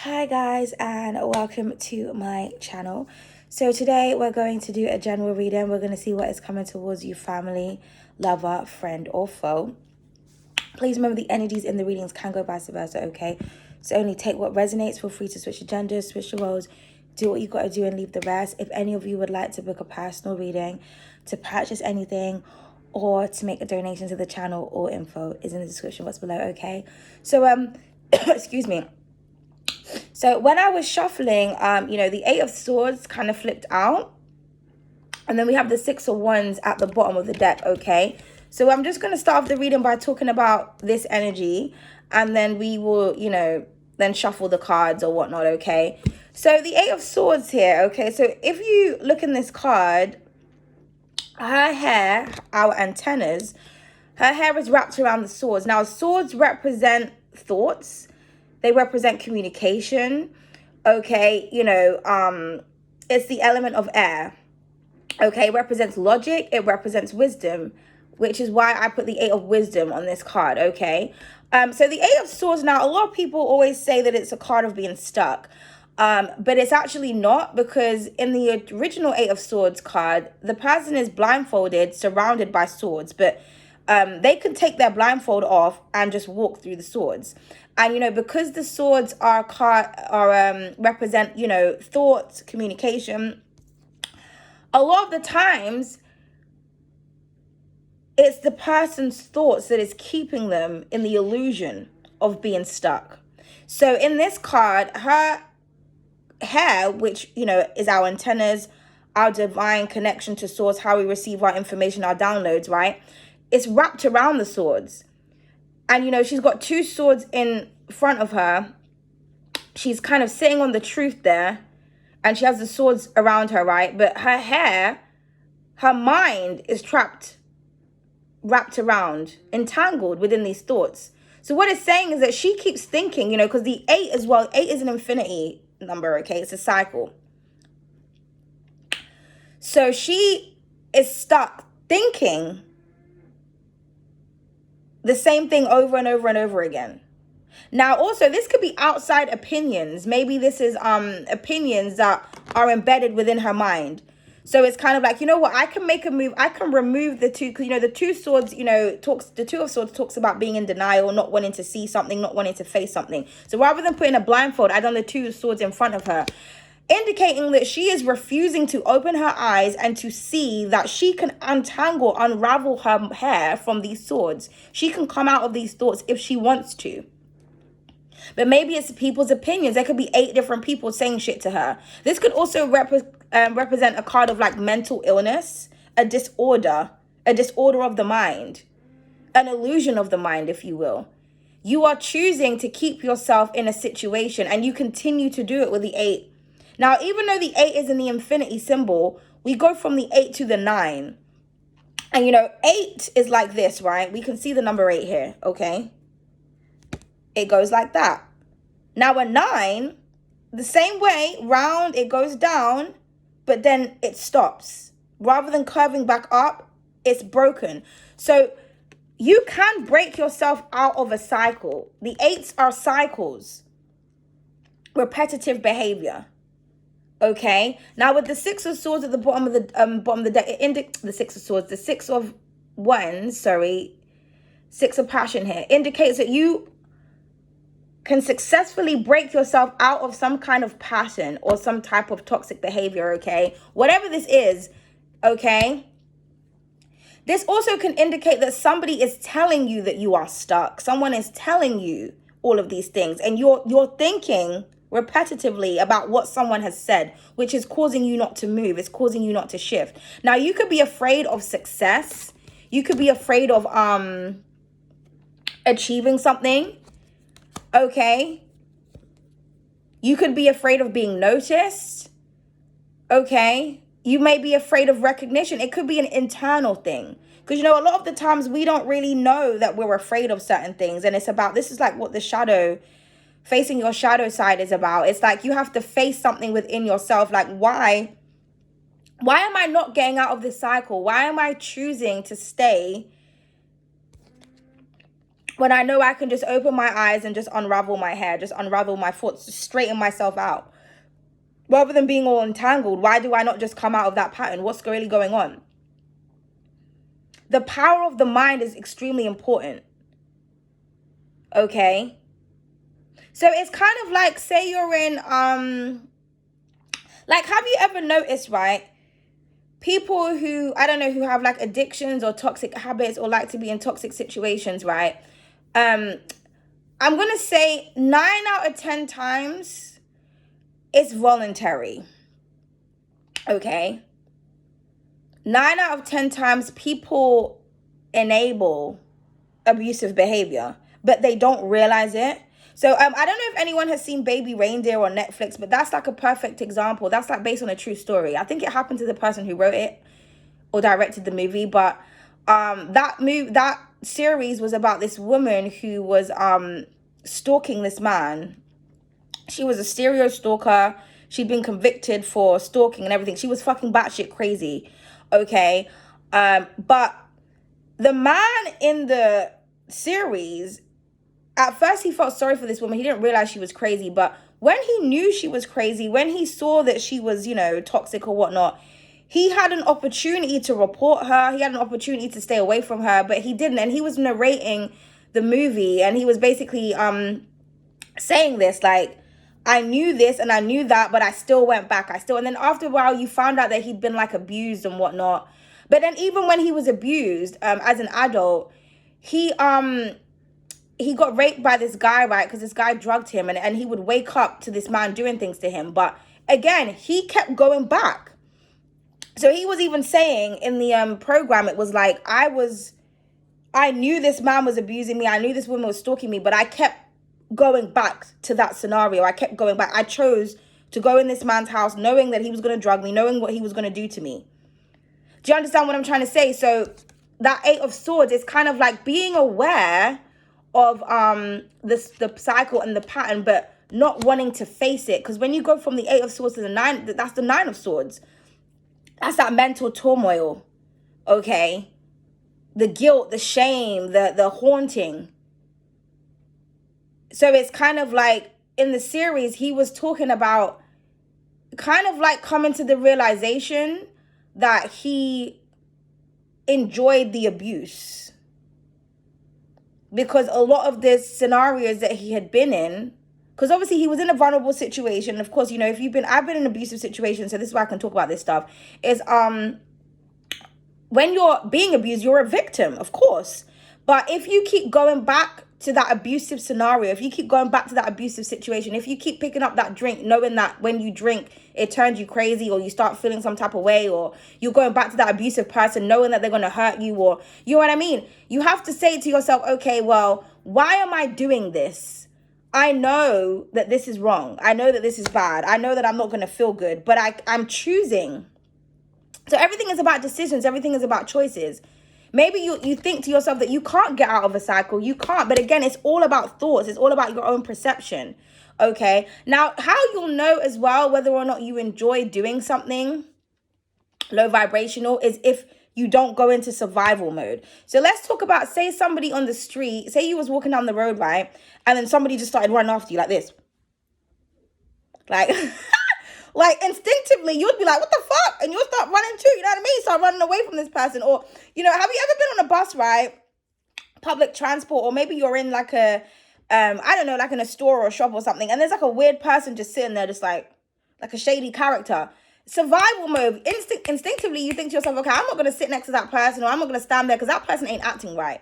Hi guys, and welcome to my channel. So today we're going to do a general reading. We're going to see what is coming towards you, family, lover, friend, or foe. Please remember the energies in the readings can go vice versa, okay? So only take what resonates. Feel free to switch your genders, switch your roles, do what you got to do and leave the rest. If any of you would like to book a personal reading, to purchase anything, or to make a donation to the channel, all info is in the description box below, okay? So excuse me. So when I was shuffling, the Eight of Swords kind of flipped out. And then we have the Six of Wands at the bottom of the deck, okay? So I'm just going to start off the reading by talking about this energy. And then we will, then shuffle the cards or whatnot, okay? So the Eight of Swords here, okay? So if you look in this card, her hair, our antennas, her hair is wrapped around the swords. Now, swords represent thoughts. They represent communication, okay? It's the element of air, okay? It represents logic. It represents wisdom, which is why I put the Eight of Wisdom on this card, okay? So the Eight of Swords, now, a lot of people always say that it's a card of being stuck, but it's actually not, because in the original Eight of Swords card, the person is blindfolded, surrounded by swords, but they can take their blindfold off and just walk through the swords. And, because the swords represent, thoughts, communication, a lot of the times it's the person's thoughts that is keeping them in the illusion of being stuck. So in this card, her hair, which, is our antennas, our divine connection to source, how we receive our information, our downloads, right? It's wrapped around the swords. And, she's got two swords in front of her. She's kind of sitting on the truth there. And she has the swords around her, right? But her hair, her mind is wrapped around, entangled within these thoughts. So what it's saying is that she keeps thinking, because the 8 as well, 8 is an infinity number, okay? It's a cycle. So she is stuck thinking the same thing over and over and over again. Now, also, this could be outside opinions. Maybe this is opinions that are embedded within her mind. So it's kind of like, I can make a move. I can remove the two, because, the two swords, the Two of Swords talks about being in denial, not wanting to see something, not wanting to face something. So rather than putting a blindfold, I done the Two of Swords in front of her, indicating that she is refusing to open her eyes and to see that she can unravel her hair from these swords. She can come out of these thoughts if she wants to. But maybe it's people's opinions. There could be 8 different people saying shit to her. This could also represent a card of like mental illness, a disorder of the mind, an illusion of the mind, if you will. You are choosing to keep yourself in a situation, and you continue to do it with the 8. Now, even though the 8 is in the infinity symbol, we go from the 8 to the 9. And 8 is like this, right? We can see the number 8 here, okay? It goes like that. Now a 9, the same way, round, it goes down, but then it stops. Rather than curving back up, it's broken. So you can break yourself out of a cycle. The 8s are cycles, repetitive behavior. Okay. Now with the Six of Swords at the bottom of the deck, the Six of Swords, the Six of Wands, Six of Passion here indicates that you can successfully break yourself out of some kind of pattern or some type of toxic behavior, okay? Whatever this is, okay? This also can indicate that somebody is telling you that you are stuck. Someone is telling you all of these things, and you're thinking repetitively about what someone has said, which is causing you not to move. It's causing you not to shift. Now, you could be afraid of success. You could be afraid of achieving something. Okay, you could be afraid of being noticed. Okay, you may be afraid of recognition. It could be an internal thing, because a lot of the times we don't really know that we're afraid of certain things. And this is like what the facing your shadow side is about. It's like you have to face something within yourself. Like, why am I not getting out of this cycle? Why am I choosing to stay when I know I can just open my eyes and just unravel my hair, just unravel my thoughts, just straighten myself out. Rather than being all entangled, why do I not just come out of that pattern? What's really going on? The power of the mind is extremely important. Okay? So it's kind of like, say you're in, like, have you ever noticed, right? People who, I don't know, who have like addictions or toxic habits or like to be in toxic situations, right? I'm going to say 9 out of 10 times it's voluntary. Okay? 9 out of 10 times people enable abusive behavior, but they don't realize it. So I don't know if anyone has seen Baby Reindeer on Netflix, but that's like a perfect example. That's like based on a true story. I think it happened to the person who wrote it or directed the movie, but that series was about this woman who was stalking this man. She was a serial stalker. She'd been convicted for stalking and everything. She was fucking batshit crazy. Okay. But the man in the series, at first he felt sorry for this woman. He didn't realize she was crazy. But when he knew she was crazy, when he saw that she was, toxic or whatnot, he had an opportunity to report her. He had an opportunity to stay away from her, but he didn't. And he was narrating the movie, and he was basically saying this, like, I knew this and I knew that, but I still went back. And then after a while, you found out that he'd been like abused and whatnot. But then even when he was abused, as an adult, he got raped by this guy, right? Because this guy drugged him, and he would wake up to this man doing things to him. But again, he kept going back. So he was even saying in the program, it was like, I knew this man was abusing me. I knew this woman was stalking me, but I kept going back to that scenario. I kept going back. I chose to go in this man's house knowing that he was going to drug me, knowing what he was going to do to me. Do you understand what I'm trying to say? So that 8 of Swords is kind of like being aware of the cycle and the pattern, but not wanting to face it. Because when you go from the 8 of Swords to the 9, that's the 9 of Swords. That's that mental turmoil, okay? The guilt, the shame, the haunting. So it's kind of like, in the series, he was talking about kind of like coming to the realization that he enjoyed the abuse. Because a lot of the scenarios that he had been in, because obviously he was in a vulnerable situation. Of course, if I've been in abusive situations, so this is why I can talk about this stuff, is when you're being abused, you're a victim, of course. But if you keep going back to that abusive scenario, if you keep going back to that abusive situation, if you keep picking up that drink, knowing that when you drink, it turns you crazy, or you start feeling some type of way, or you're going back to that abusive person, knowing that they're going to hurt you, or, you know what I mean? You have to say to yourself, okay, well, why am I doing this? I know that this is wrong. I know that this is bad. I know that I'm not going to feel good, but I'm choosing. So everything is about decisions. Everything is about choices. Maybe you think to yourself that you can't get out of a cycle. You can't. But again, it's all about thoughts. It's all about your own perception. Okay. Now, how you'll know as well whether or not you enjoy doing something low vibrational is if you don't go into survival mode. So let's talk about, say somebody on the street, say you was walking down the road, right? And then somebody just started running after you like this. Like, like instinctively, you would be like, what the fuck? And you'll start running too, you know what I mean? Start running away from this person. Or, have you ever been on a bus, right? Public transport, or maybe you're in like a, I don't know, like in a store or a shop or something. And there's like a weird person just sitting there, just like a shady character. Survival mode, instinctively you think to yourself, okay, I'm not going to sit next to that person, or I'm not going to stand there because that person ain't acting right.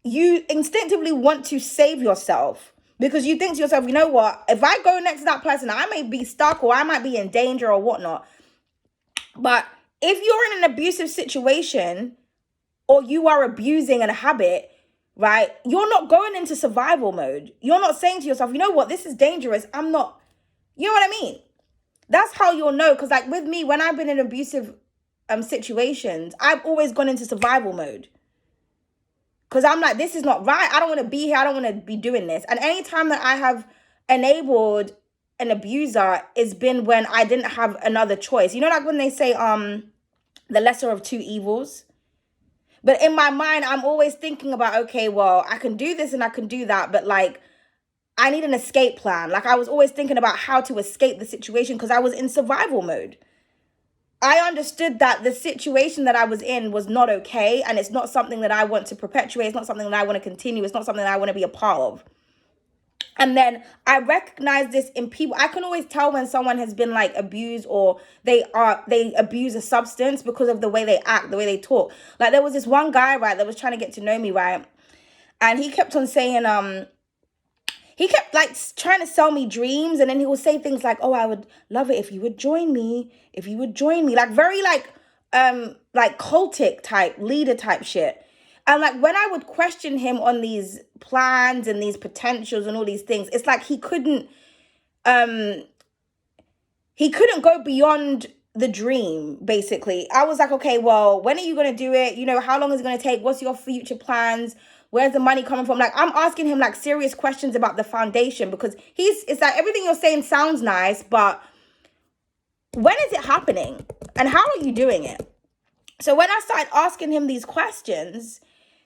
You instinctively want to save yourself because you think to yourself, you know what, if I go next to that person, I may be stuck or I might be in danger or whatnot. But if you're in an abusive situation or you are abusing a habit, right, you're not going into survival mode. You're not saying to yourself, you know what, this is dangerous. I'm not, you know what I mean? That's how you'll know. Because like with me, when I've been in abusive situations, I've always gone into survival mode. Because I'm like, this is not right. I don't want to be here. I don't want to be doing this. And anytime that I have enabled an abuser, it's been when I didn't have another choice. You know, like when they say the lesser of two evils. But in my mind, I'm always thinking about, okay, well, I can do this and I can do that, but like, I need an escape plan. Like, I was always thinking about how to escape the situation because I was in survival mode. I understood that the situation that I was in was not okay, and it's not something that I want to perpetuate. It's not something that I want to continue. It's not something that I want to be a part of. And then I recognize this in people. I can always tell when someone has been like abused, or they abuse a substance because of the way they act, the way they talk. Like, there was this one guy, right, that was trying to get to know me, right? And he kept on saying, he kept like trying to sell me dreams, and then he would say things like, "Oh, I would love it if you would join me, if you would join me," like very like cultic type, leader type shit. And like when I would question him on these plans and these potentials and all these things, it's like he couldn't go beyond the dream, basically. I was like, okay, well, when are you going to do it? You know, how long is it going to take? What's your future plans? Where's the money coming from? Like, I'm asking him like serious questions about the foundation, because it's like everything you're saying sounds nice, but when is it happening? And how are you doing it? So when I started asking him these questions,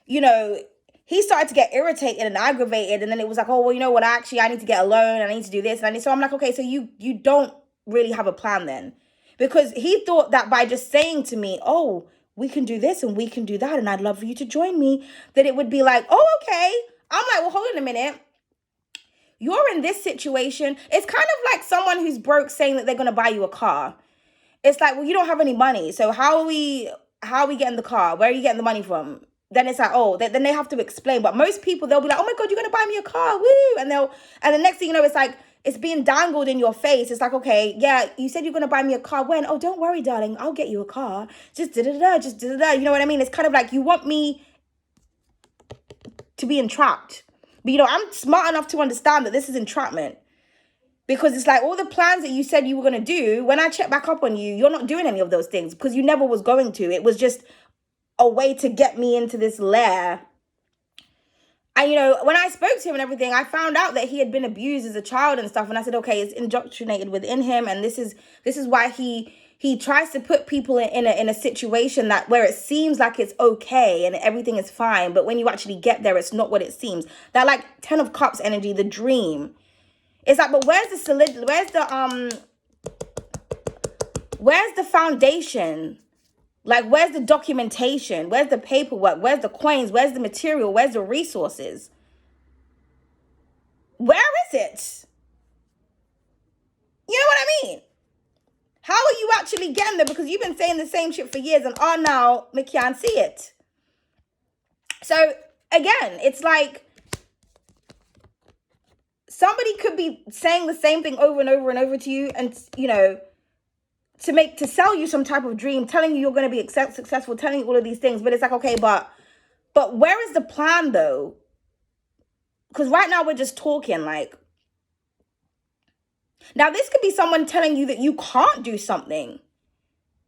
you know, he started to get irritated and aggravated. And then it was like, oh, well, you know what? Actually, I need to get a loan. I need to do this. So I'm like, okay, so you don't really have a plan then. Because he thought that by just saying to me, oh, we can do this and we can do that, and I'd love for you to join me, that it would be like, oh, okay. I'm like, well, hold on a minute. You're in this situation. It's kind of like someone who's broke saying that they're going to buy you a car. It's like, well, you don't have any money. So how are we getting the car? Where are you getting the money from? Then it's like, oh, then they have to explain. But most people, they'll be like, oh my God, you're going to buy me a car. Woo. And the next thing you know, it's like, it's being dangled in your face. It's like, okay, yeah, you said you're going to buy me a car. When? Oh, don't worry, darling. I'll get you a car. Just da-da-da, just da-da-da. You know what I mean? It's kind of like you want me to be entrapped. But, you know, I'm smart enough to understand that this is entrapment. Because it's like all the plans that you said you were going to do, when I check back up on you, you're not doing any of those things because you never was going to. It was just a way to get me into this lair. And, you know, when I spoke to him and everything, I found out that he had been abused as a child and stuff. And I said, okay, it's indoctrinated within him. And this is why he tries to put people in a situation that where it seems like it's okay and everything is fine. But when you actually get there, it's not what it seems. That like 10 of Cups energy, the dream. It's like, but where's the solid? Where's the foundation? Like, where's the documentation? Where's the paperwork? Where's the coins? Where's the material? Where's the resources? Where is it? You know what I mean? How are you actually getting there? Because you've been saying the same shit for years, and now we can't see it. So again, it's like somebody could be saying the same thing over and over and over to you, and you know, to sell you some type of dream, telling you you're going to be successful, telling you all of these things. But it's like, okay, but where is the plan though? Because right now we're just talking. Like, now this could be someone telling you that you can't do something.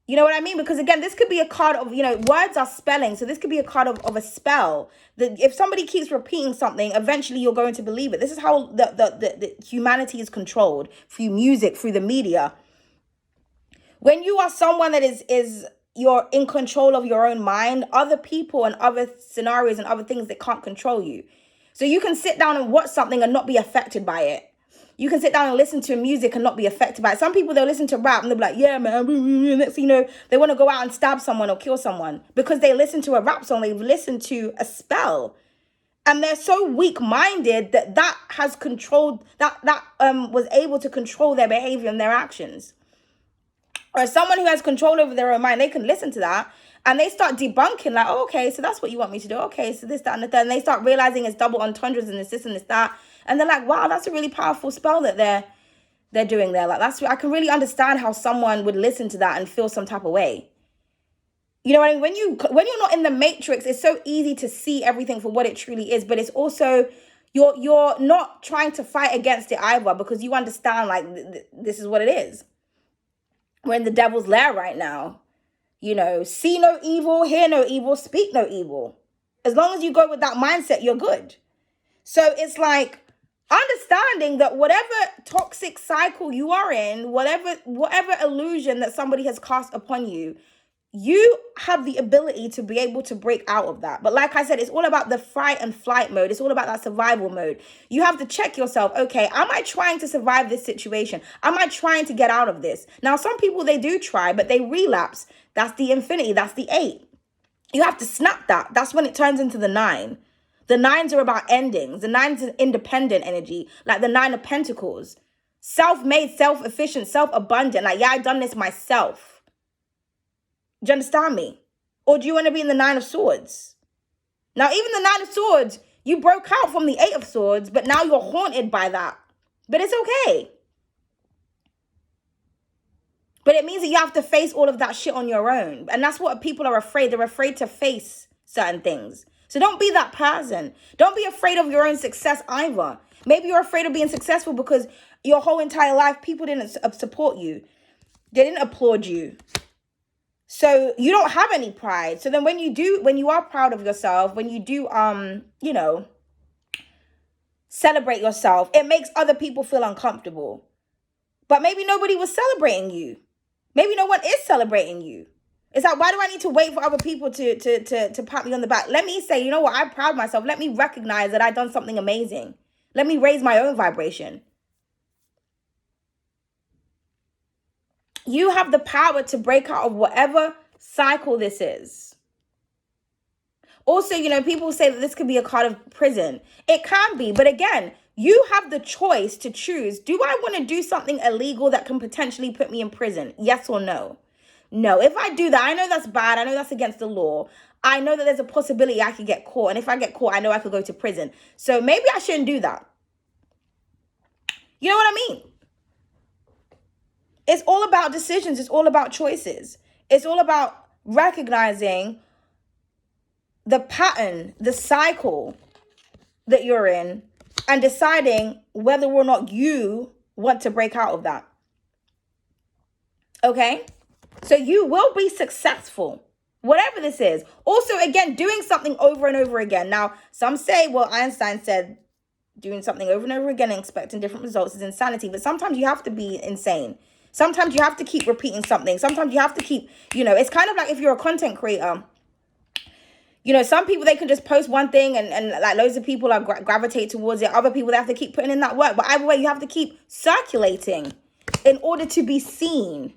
You know what I mean? Because again, this could be a card of, you know, words are spelling. So this could be a card of a spell. That if somebody keeps repeating something, eventually you're going to believe it. This is how the humanity is controlled, through music, through the media. When you are someone that is you're in control of your own mind, other people and other scenarios and other things that can't control you. So you can sit down and watch something and not be affected by it. You can sit down and listen to music and not be affected by it. Some people, they'll listen to rap and they'll be like, yeah, man. Next thing you know, they want to go out and stab someone or kill someone because they listen to a rap song. They've listened to a spell. And they're so weak-minded that has controlled, that was able to control their behavior and their actions. Or someone who has control over their own mind, they can listen to that and they start debunking, like, oh, okay, so that's what you want me to do. Okay, so this, that, and the third. And they start realizing it's double entendres and this and this, that. And they're like, wow, that's a really powerful spell that they're doing there. Like, I can really understand how someone would listen to that and feel some type of way. You know what I mean? When you're not in the matrix, it's so easy to see everything for what it truly is. But it's also, you're not trying to fight against it either, because you understand, like, this is what it is. We're in the devil's lair right now. You know, see no evil, hear no evil, speak no evil. As long as you go with that mindset, you're good. So it's like understanding that whatever toxic cycle you are in, whatever illusion that somebody has cast upon you, you have the ability to be able to break out of that. But like I said, it's all about the fight and flight mode. It's all about that survival mode. You have to check yourself. Okay, am I trying to survive this situation? Am I trying to get out of this? Now, some people, they do try, but they relapse. That's the infinity. That's the 8. You have to snap that. That's when it turns into the 9. The 9s are about endings. The 9s is independent energy, like the 9 of Pentacles. Self-made, self-efficient, self-abundant. Like, yeah, I've done this myself. Do you understand me? Or do you want to be in the 9 of Swords? Now, even the 9 of Swords, you broke out from the 8 of Swords, but now you're haunted by that. But it's okay. But it means that you have to face all of that shit on your own. And that's what people are afraid. They're afraid to face certain things. So don't be that person. Don't be afraid of your own success either. Maybe you're afraid of being successful because your whole entire life, people didn't support you. They didn't applaud you. So you don't have any pride. So then when you are proud of yourself, when you do, celebrate yourself, it makes other people feel uncomfortable. But maybe nobody was celebrating you. Maybe no one is celebrating you. It's like, why do I need to wait for other people to pat me on the back? Let me say, you know what? I'm proud of myself. Let me recognize that I've done something amazing. Let me raise my own vibration. You have the power to break out of whatever cycle this is. Also, people say that this could be a card of prison. It can be, but again, you have the choice to choose. Do I want to do something illegal that can potentially put me in prison? Yes or no? No. If I do that, I know that's bad. I know that's against the law. I know that there's a possibility I could get caught. And if I get caught, I know I could go to prison. So maybe I shouldn't do that. You know what I mean? It's all about decisions. It's all about choices. It's all about recognizing the pattern, the cycle that you're in, and deciding whether or not you want to break out of that. Okay? So you will be successful, whatever this is. Also, again, doing something over and over again. Now, some say, well, Einstein said doing something over and over again and expecting different results is insanity. But sometimes you have to be insane. Sometimes you have to keep repeating something. Sometimes you have to keep, it's kind of like if you're a content creator. Some people, they can just post one thing and like loads of people are gravitate towards it. Other people, they have to keep putting in that work. But either way, you have to keep circulating in order to be seen.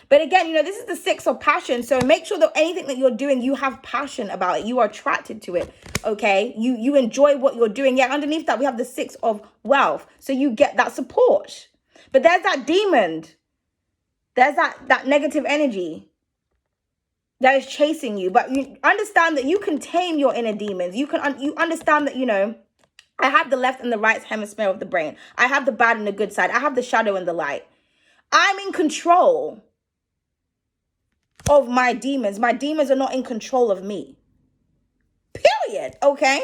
But again, this is the 6 of passion. So make sure that anything that you're doing, you have passion about it. You are attracted to it. Okay. You enjoy what you're doing. Yeah. Underneath that, we have the 6 of wealth. So you get that support. But there's that demon. There's that negative energy that is chasing you. But you understand that you can tame your inner demons. You understand that, I have the left and the right hemisphere of the brain. I have the bad and the good side. I have the shadow and the light. I'm in control of my demons. My demons are not in control of me. Period. Okay.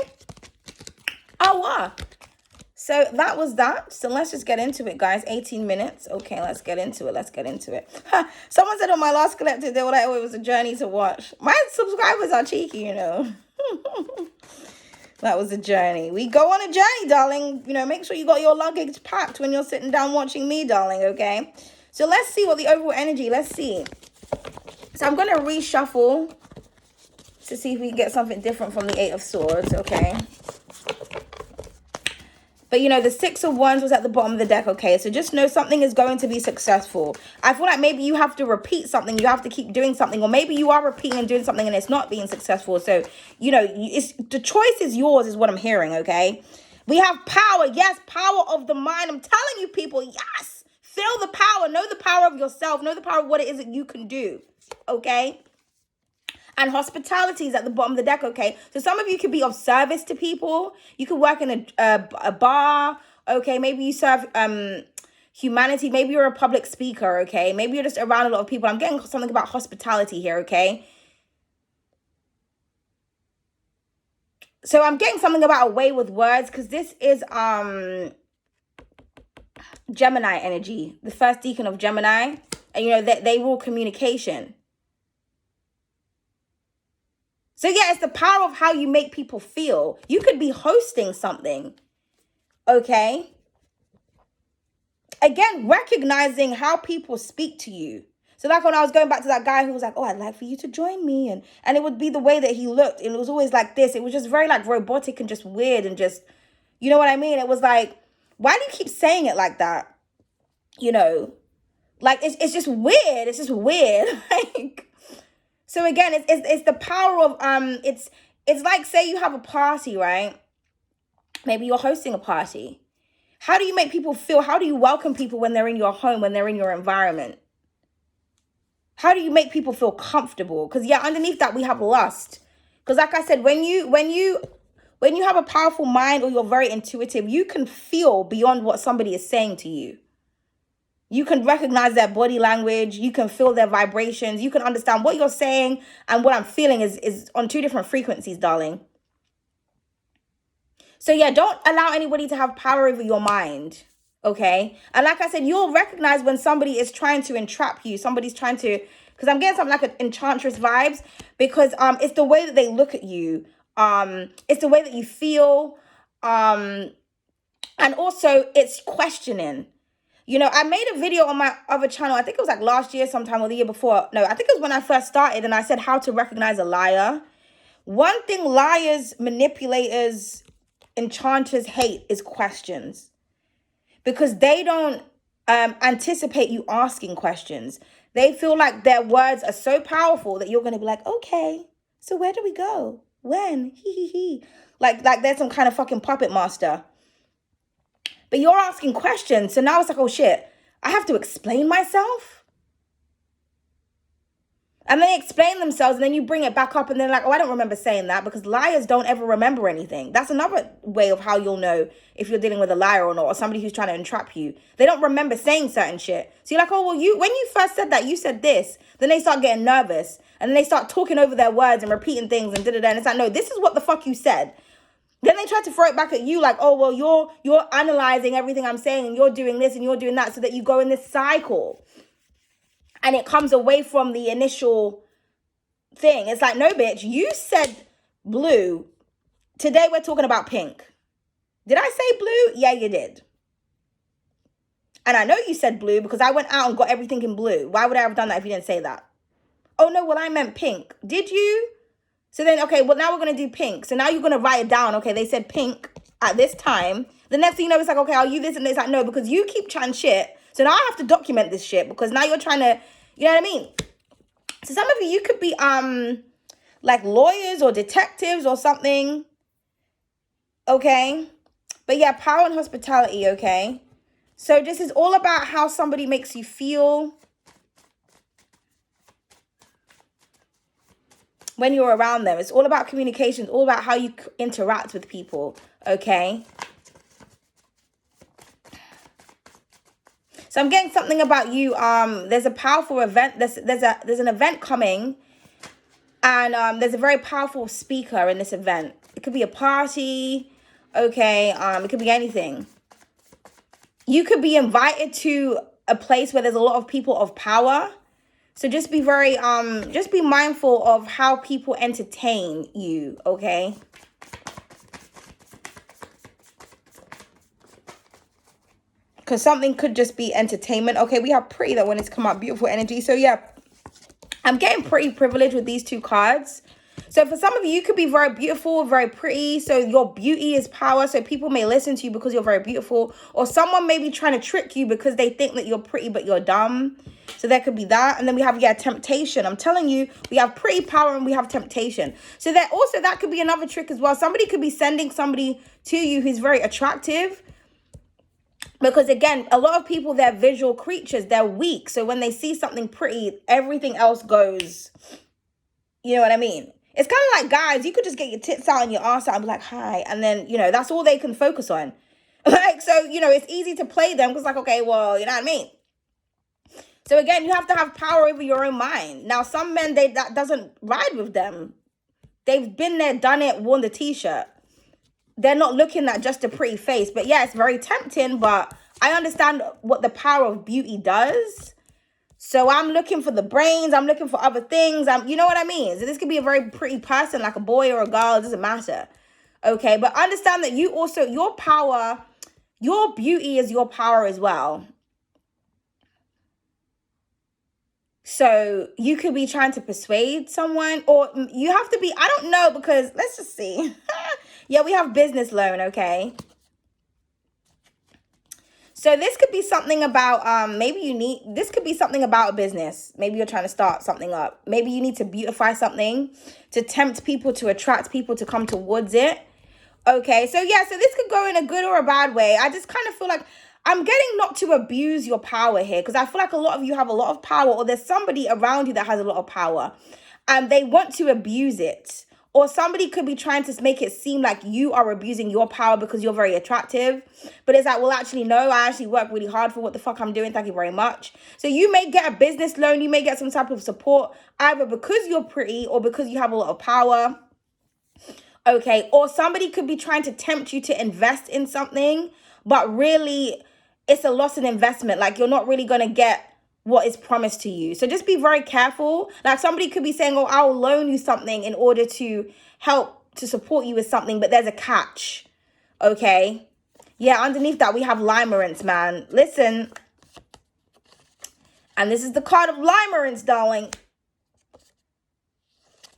Oh, wow. So that was that. So let's just get into it, guys. 18 minutes. Okay, let's get into it. Someone said on my last collective, they were like, oh, it was a journey to watch. My subscribers are cheeky, That was a journey. We go on a journey, darling. Make sure you got your luggage packed when you're sitting down watching me, darling, okay? So let's see what the overall energy, let's see. So I'm going to reshuffle to see if we can get something different from the 8 of Swords, okay? But, the 6 of Wands was at the bottom of the deck, okay? So just know something is going to be successful. I feel like maybe you have to repeat something. You have to keep doing something. Or maybe you are repeating and doing something and it's not being successful. So, the choice is yours is what I'm hearing, okay? We have power. Yes, power of the mind. I'm telling you, people, yes. Feel the power. Know the power of yourself. Know the power of what it is that you can do, okay? And hospitality is at the bottom of the deck, okay? So some of you could be of service to people. You could work in a bar, okay? Maybe you serve humanity. Maybe you're a public speaker, okay? Maybe you're just around a lot of people. I'm getting something about hospitality here, okay? So I'm getting something about a way with words because this is Gemini energy, the first deacon of Gemini. And, they rule communication. So, yeah, it's the power of how you make people feel. You could be hosting something, okay? Again, recognizing how people speak to you. So like when I was going back to that guy who was like, oh, I'd like for you to join me. And it would be the way that he looked. And it was always like this. It was just very like robotic and just weird and just, you know what I mean? It was like, why do you keep saying it like that? You know, like it's just weird. It's just weird. Like, so again, it's the power of, it's like, say you have a party, right? Maybe you're hosting a party. How do you make people feel? How do you welcome people when they're in your home, when they're in your environment? How do you make people feel comfortable? Because yeah, underneath that we have lust. Because like I said, when you have a powerful mind or you're very intuitive, you can feel beyond what somebody is saying to you. You can recognize their body language. You can feel their vibrations. You can understand what you're saying and what I'm feeling is on two different frequencies, darling. So yeah, don't allow anybody to have power over your mind. Okay. And like I said, you'll recognize when somebody is trying to entrap you. Somebody's trying to, because I'm getting something like an enchantress vibes, because it's the way that they look at you. It's the way that you feel. And also it's questioning. You know, I made a video on my other channel. I think it was like last year sometime or the year before. No, I think it was when I first started, and I said how to recognize a liar. One thing liars, manipulators, enchanters hate is questions, because they don't anticipate you asking questions. They feel like their words are so powerful that you're going to be like, okay, so where do we go? When? He. Like they're some kind of fucking puppet master. But you're asking questions. So now it's like, oh shit, I have to explain myself. And then they explain themselves, and then you bring it back up, and they're like, oh, I don't remember saying that, because liars don't ever remember anything. That's another way of how you'll know if you're dealing with a liar or not, or somebody who's trying to entrap you. They don't remember saying certain shit. So you're like, oh, well, when you first said that, you said this. Then they start getting nervous, and then they start talking over their words and repeating things and da-da-da. And it's like, no, this is what the fuck you said. Then they try to throw it back at you like, oh, well, you're analyzing everything I'm saying, and you're doing this and you're doing that, so that you go in this cycle. And it comes away from the initial thing. It's like, no, bitch, you said blue. Today we're talking about pink. Did I say blue? Yeah, you did. And I know you said blue because I went out and got everything in blue. Why would I have done that if you didn't say that? Oh, no, well, I meant pink. Did you? So then, okay, well, now we're going to do pink. So now you're going to write it down. Okay, they said pink at this time. The next thing you know, it's like, okay, are you this? And it's like, no, because you keep chatting shit. So now I have to document this shit, because now you're trying to, you know what I mean? So some of you could be like lawyers or detectives or something. Okay. But yeah, power and hospitality. Okay. So this is all about how somebody makes you feel when you're around them. It's all about communication. It's all about how you interact with people. Okay. So I'm getting something about you. There's a powerful event. There's an event coming, and there's a very powerful speaker in this event. It could be a party. Okay. It could be anything. You could be invited to a place where there's a lot of people of power. So just be very just be mindful of how people entertain you. Okay. Because something could just be entertainment. Okay, we have pretty that when it's come out, beautiful energy. So yeah, I'm getting pretty privileged with these two cards. So for some of you, you could be very beautiful, very pretty. So your beauty is power. So people may listen to you because you're very beautiful. Or someone may be trying to trick you because they think that you're pretty, but you're dumb. So there could be that. And then we have, yeah, temptation. I'm telling you, we have pretty, power, and we have temptation. So that also, that could be another trick as well. Somebody could be sending somebody to you who's very attractive. Because again, a lot of people, they're visual creatures. They're weak. So when they see something pretty, everything else goes, you know what I mean? It's kind of like, guys, you could just get your tits out and your ass out and be like, hi. And then, you know, that's all they can focus on. Like, so, you know, it's easy to play them because like, okay, well, you know what I mean? So again, you have to have power over your own mind. Now, some men, that doesn't ride with them. They've been there, done it, worn the t-shirt. They're not looking at just a pretty face. But yeah, it's very tempting, but I understand what the power of beauty does. So I'm looking for the brains. I'm looking for other things. You know what I mean? So this could be a very pretty person, like a boy or a girl. It doesn't matter. Okay, but understand that you also, your power, your beauty is your power as well. So you could be trying to persuade someone, or you have to be, I don't know, because let's just see. Yeah, we have business loan, okay? So this could be something about, this could be something about a business. Maybe you're trying to start something up. Maybe you need to beautify something to tempt people, to attract people to come towards it. Okay, so yeah, so this could go in a good or a bad way. I just kind of feel like I'm getting not to abuse your power here, because I feel like a lot of you have a lot of power, or there's somebody around you that has a lot of power and they want to abuse it. Or somebody could be trying to make it seem like you are abusing your power because you're very attractive. But it's like, well, actually, no, I actually work really hard for what the fuck I'm doing. Thank you very much. So you may get a business loan. You may get some type of support, either because you're pretty or because you have a lot of power. Okay, or somebody could be trying to tempt you to invest in something, but really it's a loss in investment. Like, you're not really going to get what is promised to you. So just be very careful. Like, somebody could be saying, oh, I'll loan you something in order to help to support you with something, but there's a catch. Okay? Yeah, underneath that we have limerence, man. Listen. And this is the card of limerence, darling.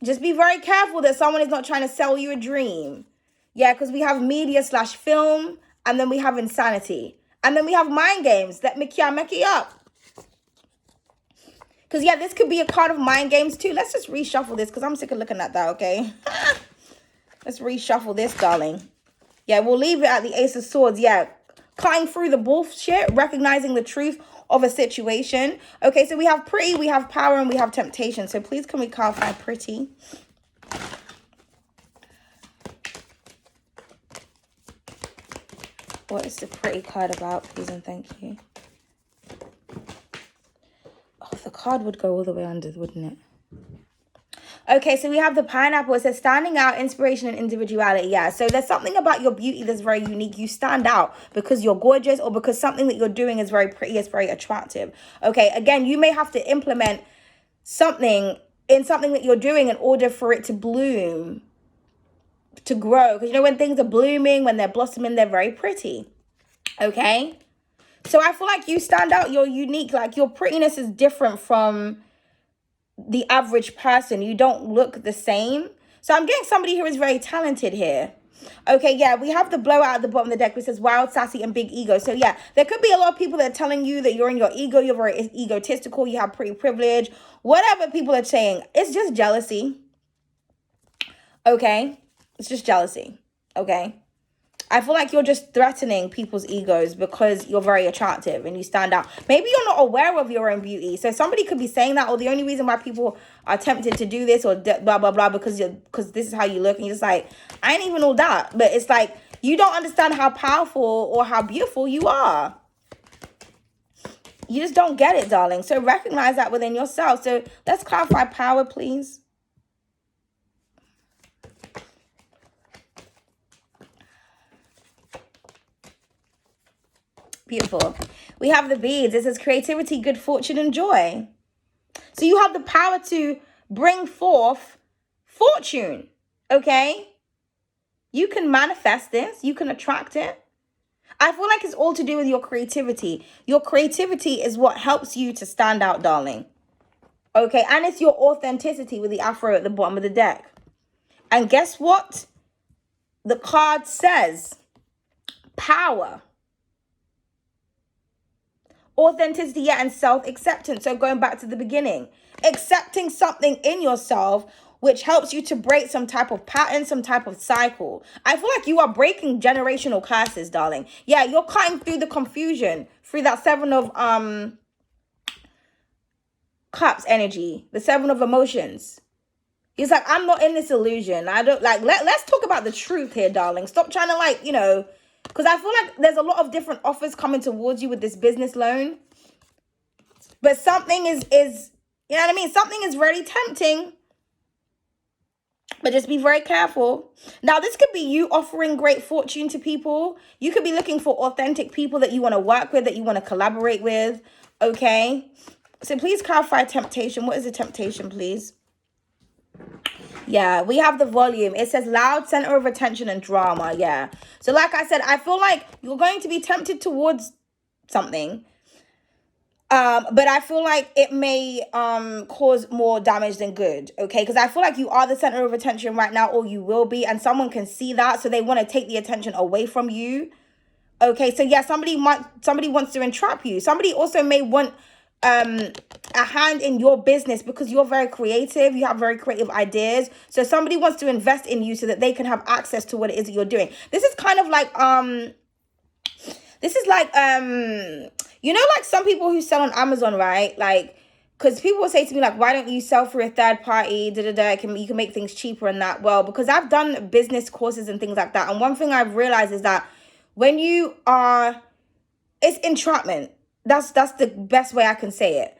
Just be very careful that someone is not trying to sell you a dream. Yeah, because we have media/film, and then we have insanity. And then we have mind games that make you up. Because, yeah, this could be a card of mind games, too. Let's just reshuffle this, because I'm sick of looking at that, okay? Let's reshuffle this, darling. Yeah, we'll leave it at the Ace of Swords. Yeah, cutting through the bullshit, recognizing the truth of a situation. Okay, so we have pretty, we have power, and we have temptation. So please, can we clarify pretty? What is the pretty card about, please and thank you? Oh, the card would go all the way under, wouldn't it? Okay, so we have the pineapple. It says standing out, inspiration, and individuality. Yeah, so there's something about your beauty that's very unique. You stand out because you're gorgeous, or because something that you're doing is very pretty, it's very attractive. Okay, again, you may have to implement something in something that you're doing in order for it to bloom, to grow. Because, you know, when things are blooming, when they're blossoming, they're very pretty. Okay? So I feel like you stand out. You're unique. Like, your prettiness is different from the average person. You don't look the same. So I'm getting somebody who is very talented here. Okay, yeah, we have the blowout at the bottom of the deck, which says wild, sassy, and big ego. So yeah, there could be a lot of people that are telling you that you're in your ego, you're very egotistical, you have pretty privilege, whatever people are saying. It's just jealousy. Okay? It's just jealousy. Okay? I feel like you're just threatening people's egos because you're very attractive and you stand out. Maybe you're not aware of your own beauty. So somebody could be saying that, or the only reason why people are tempted to do this, or blah, blah, blah, because this is how you look. And you're just like, I ain't even all that. But it's like, you don't understand how powerful or how beautiful you are. You just don't get it, darling. So recognize that within yourself. So let's clarify power, please. Beautiful. We have the beads. It says creativity, good fortune, and joy. So you have the power to bring forth fortune. Okay? You can manifest this. You can attract it. I feel like it's all to do with your creativity. Your creativity is what helps you to stand out, darling. Okay? And it's your authenticity with the afro at the bottom of the deck. And guess what? The card says power. Authenticity, yeah, and self-acceptance. So going back to the beginning, accepting something in yourself which helps you to break some type of pattern, some type of cycle. I feel like you are breaking generational curses, darling. Yeah, you're cutting through the confusion, through that Seven of Cups energy, the Seven of Emotions. He's like, I'm not in this illusion. I don't like, let's talk about the truth here, darling. Stop trying to, like, you know, because I feel like there's a lot of different offers coming towards you with this business loan. But something is, you know what I mean? Something is very tempting. But just be very careful. Now, this could be you offering great fortune to people. You could be looking for authentic people that you want to work with, that you want to collaborate with. Okay? So please clarify temptation. What is the temptation, please? Yeah, we have the volume. It says loud, center of attention, and drama. Yeah. So like I said, I feel like you're going to be tempted towards something. But I feel like it may cause more damage than good, okay? Because I feel like you are the center of attention right now, or you will be, and someone can see that, so they want to take the attention away from you. Okay, so yeah, somebody wants to entrap you. Somebody also may want a hand in your business because you're very creative. You have very creative ideas. So somebody wants to invest in you so that they can have access to what it is that you're doing. This is kind of like like some people who sell on Amazon, right? Like, because people will say to me, like, why don't you sell for a third party? You can make things cheaper and that. Well, because I've done business courses and things like that. And one thing I've realized is that when you are, it's entrapment. That's the best way I can say it.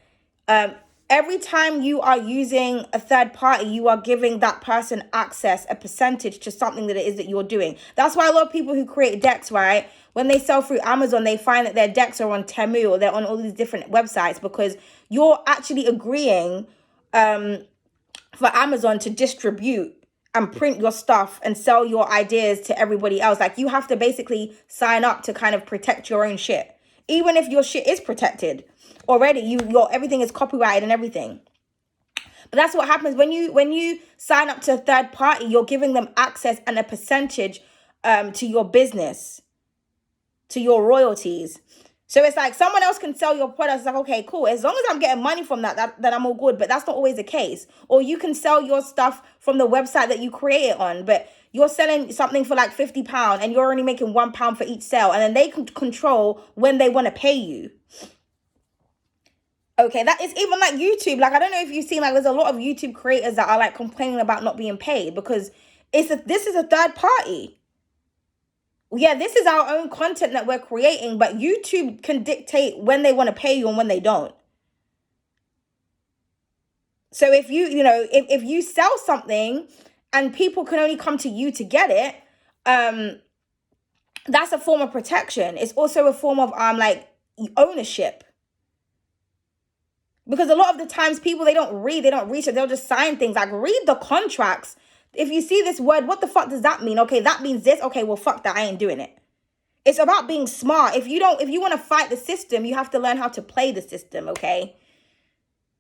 Every time you are using a third party, you are giving that person access, a percentage to something that it is that you're doing. That's why a lot of people who create decks, right, when they sell through Amazon, they find that their decks are on Temu or they're on all these different websites because you're actually agreeing for Amazon to distribute and print your stuff and sell your ideas to everybody else. Like, you have to basically sign up to kind of protect your own shit. Even if your shit is protected already, your everything is copyrighted and everything. But that's what happens when you sign up to a third party. You're giving them access and a percentage to your business, to your royalties. So it's like someone else can sell your products. It's like, okay, cool. As long as I'm getting money from that I'm all good. But that's not always the case. Or you can sell your stuff from the website that you create it on. But you're selling something for like £50 and you're only making £1 for each sale. And then they can control when they want to pay you. Okay, that is even like YouTube. Like, I don't know if you've seen, like, there's a lot of YouTube creators that are like complaining about not being paid because this is a third party. Yeah, this is our own content that we're creating, but YouTube can dictate when they want to pay you and when they don't. So if if you sell something and people can only come to you to get it, that's a form of protection. It's also a form of like ownership. Because a lot of the times people, they don't research, they'll just sign things. Like, read the contracts. If you see this word, what the fuck does that mean? Okay, that means this. Okay, well, fuck that. I ain't doing it. It's about being smart. If you want to fight the system, you have to learn how to play the system, okay?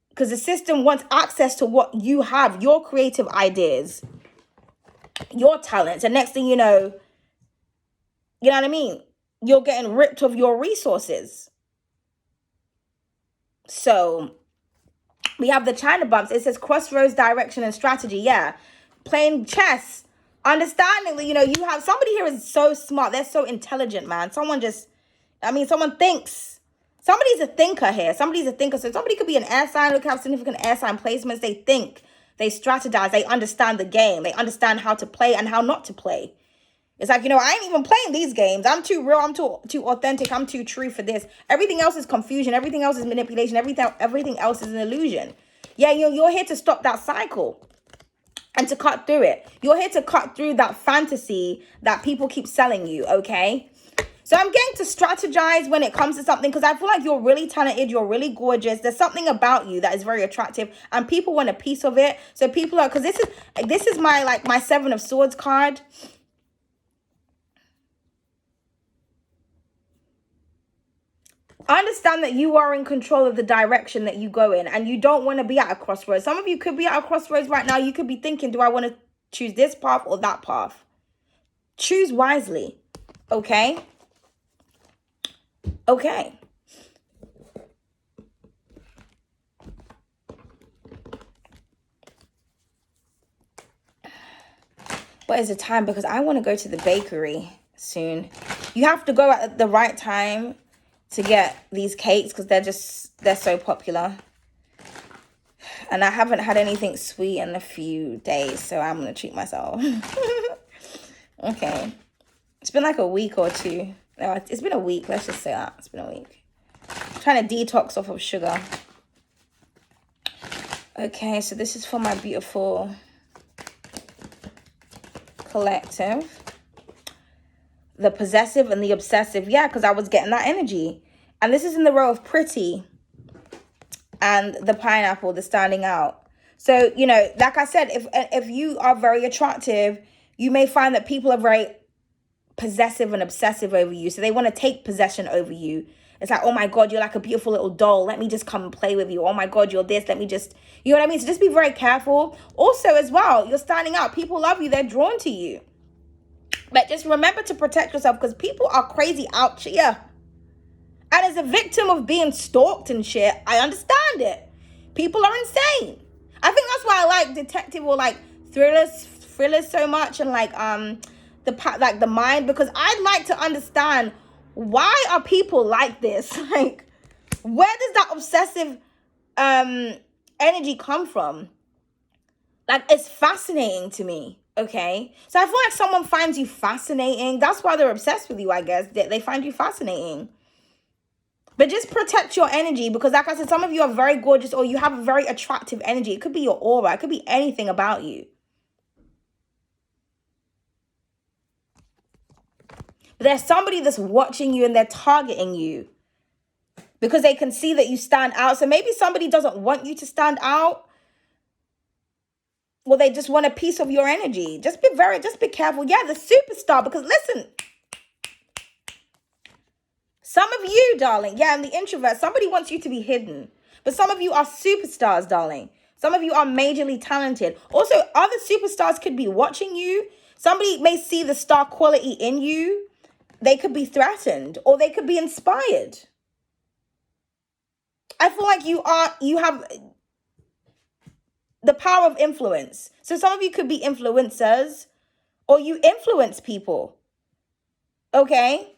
Because the system wants access to what you have, your creative ideas, your talents. And next thing you know what I mean? You're getting ripped of your resources. So we have the China bumps. It says crossroads, direction, and strategy. Yeah. Playing chess. Understandingly, you have somebody here is so smart. They're so intelligent, man. Someone thinks. Somebody's a thinker here. Somebody's a thinker. So somebody could be an air sign. Look, have significant air sign placements. They think. They strategize. They understand the game. They understand how to play and how not to play. It's like, I ain't even playing these games. I'm too real. I'm too authentic. I'm too true for this. Everything else is confusion. Everything else is manipulation. Everything else is an illusion. Yeah, you're here to stop that cycle and to cut through it. You're here to cut through that fantasy that people keep selling you, okay? So I'm getting to strategize when it comes to something because I feel like you're really talented. You're really gorgeous. There's something about you that is very attractive and people want a piece of it. So people are, because this is my Seven of Swords card. Understand that you are in control of the direction that you go in and you don't want to be at a crossroads. Some of you could be at a crossroads right now. You could be thinking, do I want to choose this path or that path? Choose wisely. Okay? Okay. What is the time? Because I want to go to the bakery soon. You have to go at the right time to get these cakes because they're so popular. And I haven't had anything sweet in a few days, so I'm going to treat myself. Okay. It's been like a week or two. No, it's been a week. Let's just say that. It's been a week. I'm trying to detox off of sugar. Okay, so this is for my beautiful collective. The possessive and the obsessive. Yeah, because I was getting that energy. And this is in the row of pretty. And the pineapple, the standing out. So, like I said, if you are very attractive, you may find that people are very possessive and obsessive over you. So they want to take possession over you. It's like, oh my God, you're like a beautiful little doll. Let me just come and play with you. Oh my God, you're this. Let me just, you know what I mean? So just be very careful. Also as well, you're standing out. People love you. They're drawn to you. But just remember to protect yourself because people are crazy out here. And as a victim of being stalked and shit, I understand it. People are insane. I think that's why I like detective or like thrillers so much, and like the mind, because I'd like to understand why are people like this? Like, where does that obsessive energy come from? Like, it's fascinating to me. Okay, so I feel like someone finds you fascinating. That's why they're obsessed with you, I guess. They find you fascinating. But just protect your energy because, like I said, some of you are very gorgeous or you have a very attractive energy. It could be your aura. It could be anything about you. But there's somebody that's watching you and they're targeting you because they can see that you stand out. So maybe somebody doesn't want you to stand out. Well, they just want a piece of your energy. Just be careful. Yeah, the superstar, because listen, some of you, darling, yeah, and the introvert, somebody wants you to be hidden. But some of you are superstars, darling. Some of you are majorly talented. Also, other superstars could be watching you. Somebody may see the star quality in you. They could be threatened or they could be inspired. I feel like you have the power of influence. So some of you could be influencers or you influence people. Okay?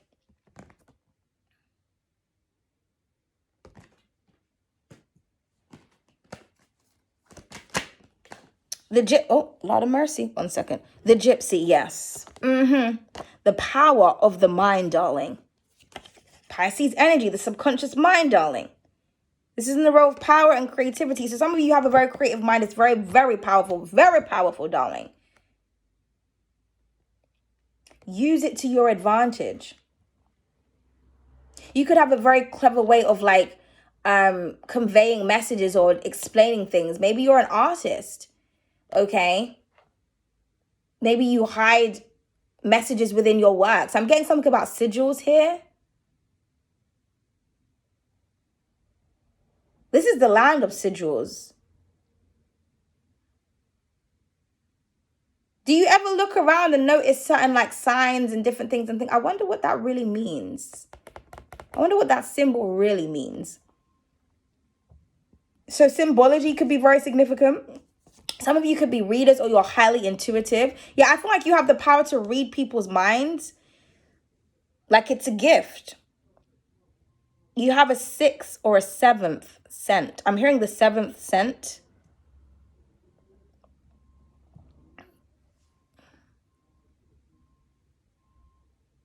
Oh, Lord of mercy. 1 second. The gypsy, yes. The power of the mind, darling. Pisces energy, the subconscious mind, darling. This is in the role of power and creativity. So some of you have a very creative mind. It's very, very powerful, darling. Use it to your advantage. You could have a very clever way of like conveying messages or explaining things. Maybe you're an artist. Okay, maybe you hide messages within your works. I'm getting something about sigils here. This is the land of sigils. Do you ever look around and notice certain like signs and different things and think, I wonder what that really means? I wonder what that symbol really means. So symbology could be very significant. Some of you could be readers or you're highly intuitive. Yeah, I feel like you have the power to read people's minds like it's a gift. You have a 6th or a 7th scent. I'm hearing the 7th scent.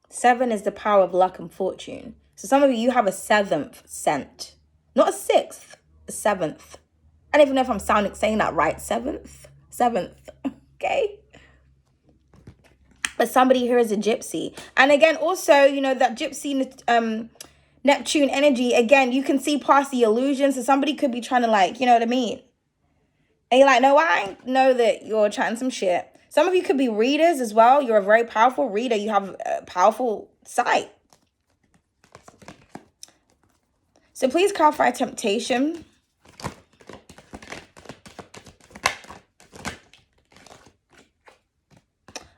Seven is the power of luck and fortune. So some of you have a 7th scent. Not a 6th, a 7th. I don't even know if I'm saying that right. 7th. Okay. But somebody here is a gypsy. And again, also, you know, that gypsy Neptune energy, again, you can see past the illusion. So somebody could be trying to like, you know what I mean? And you're like, no, I know that you're chatting some shit. Some of you could be readers as well. You're a very powerful reader. You have a powerful sight. So please clarify temptation.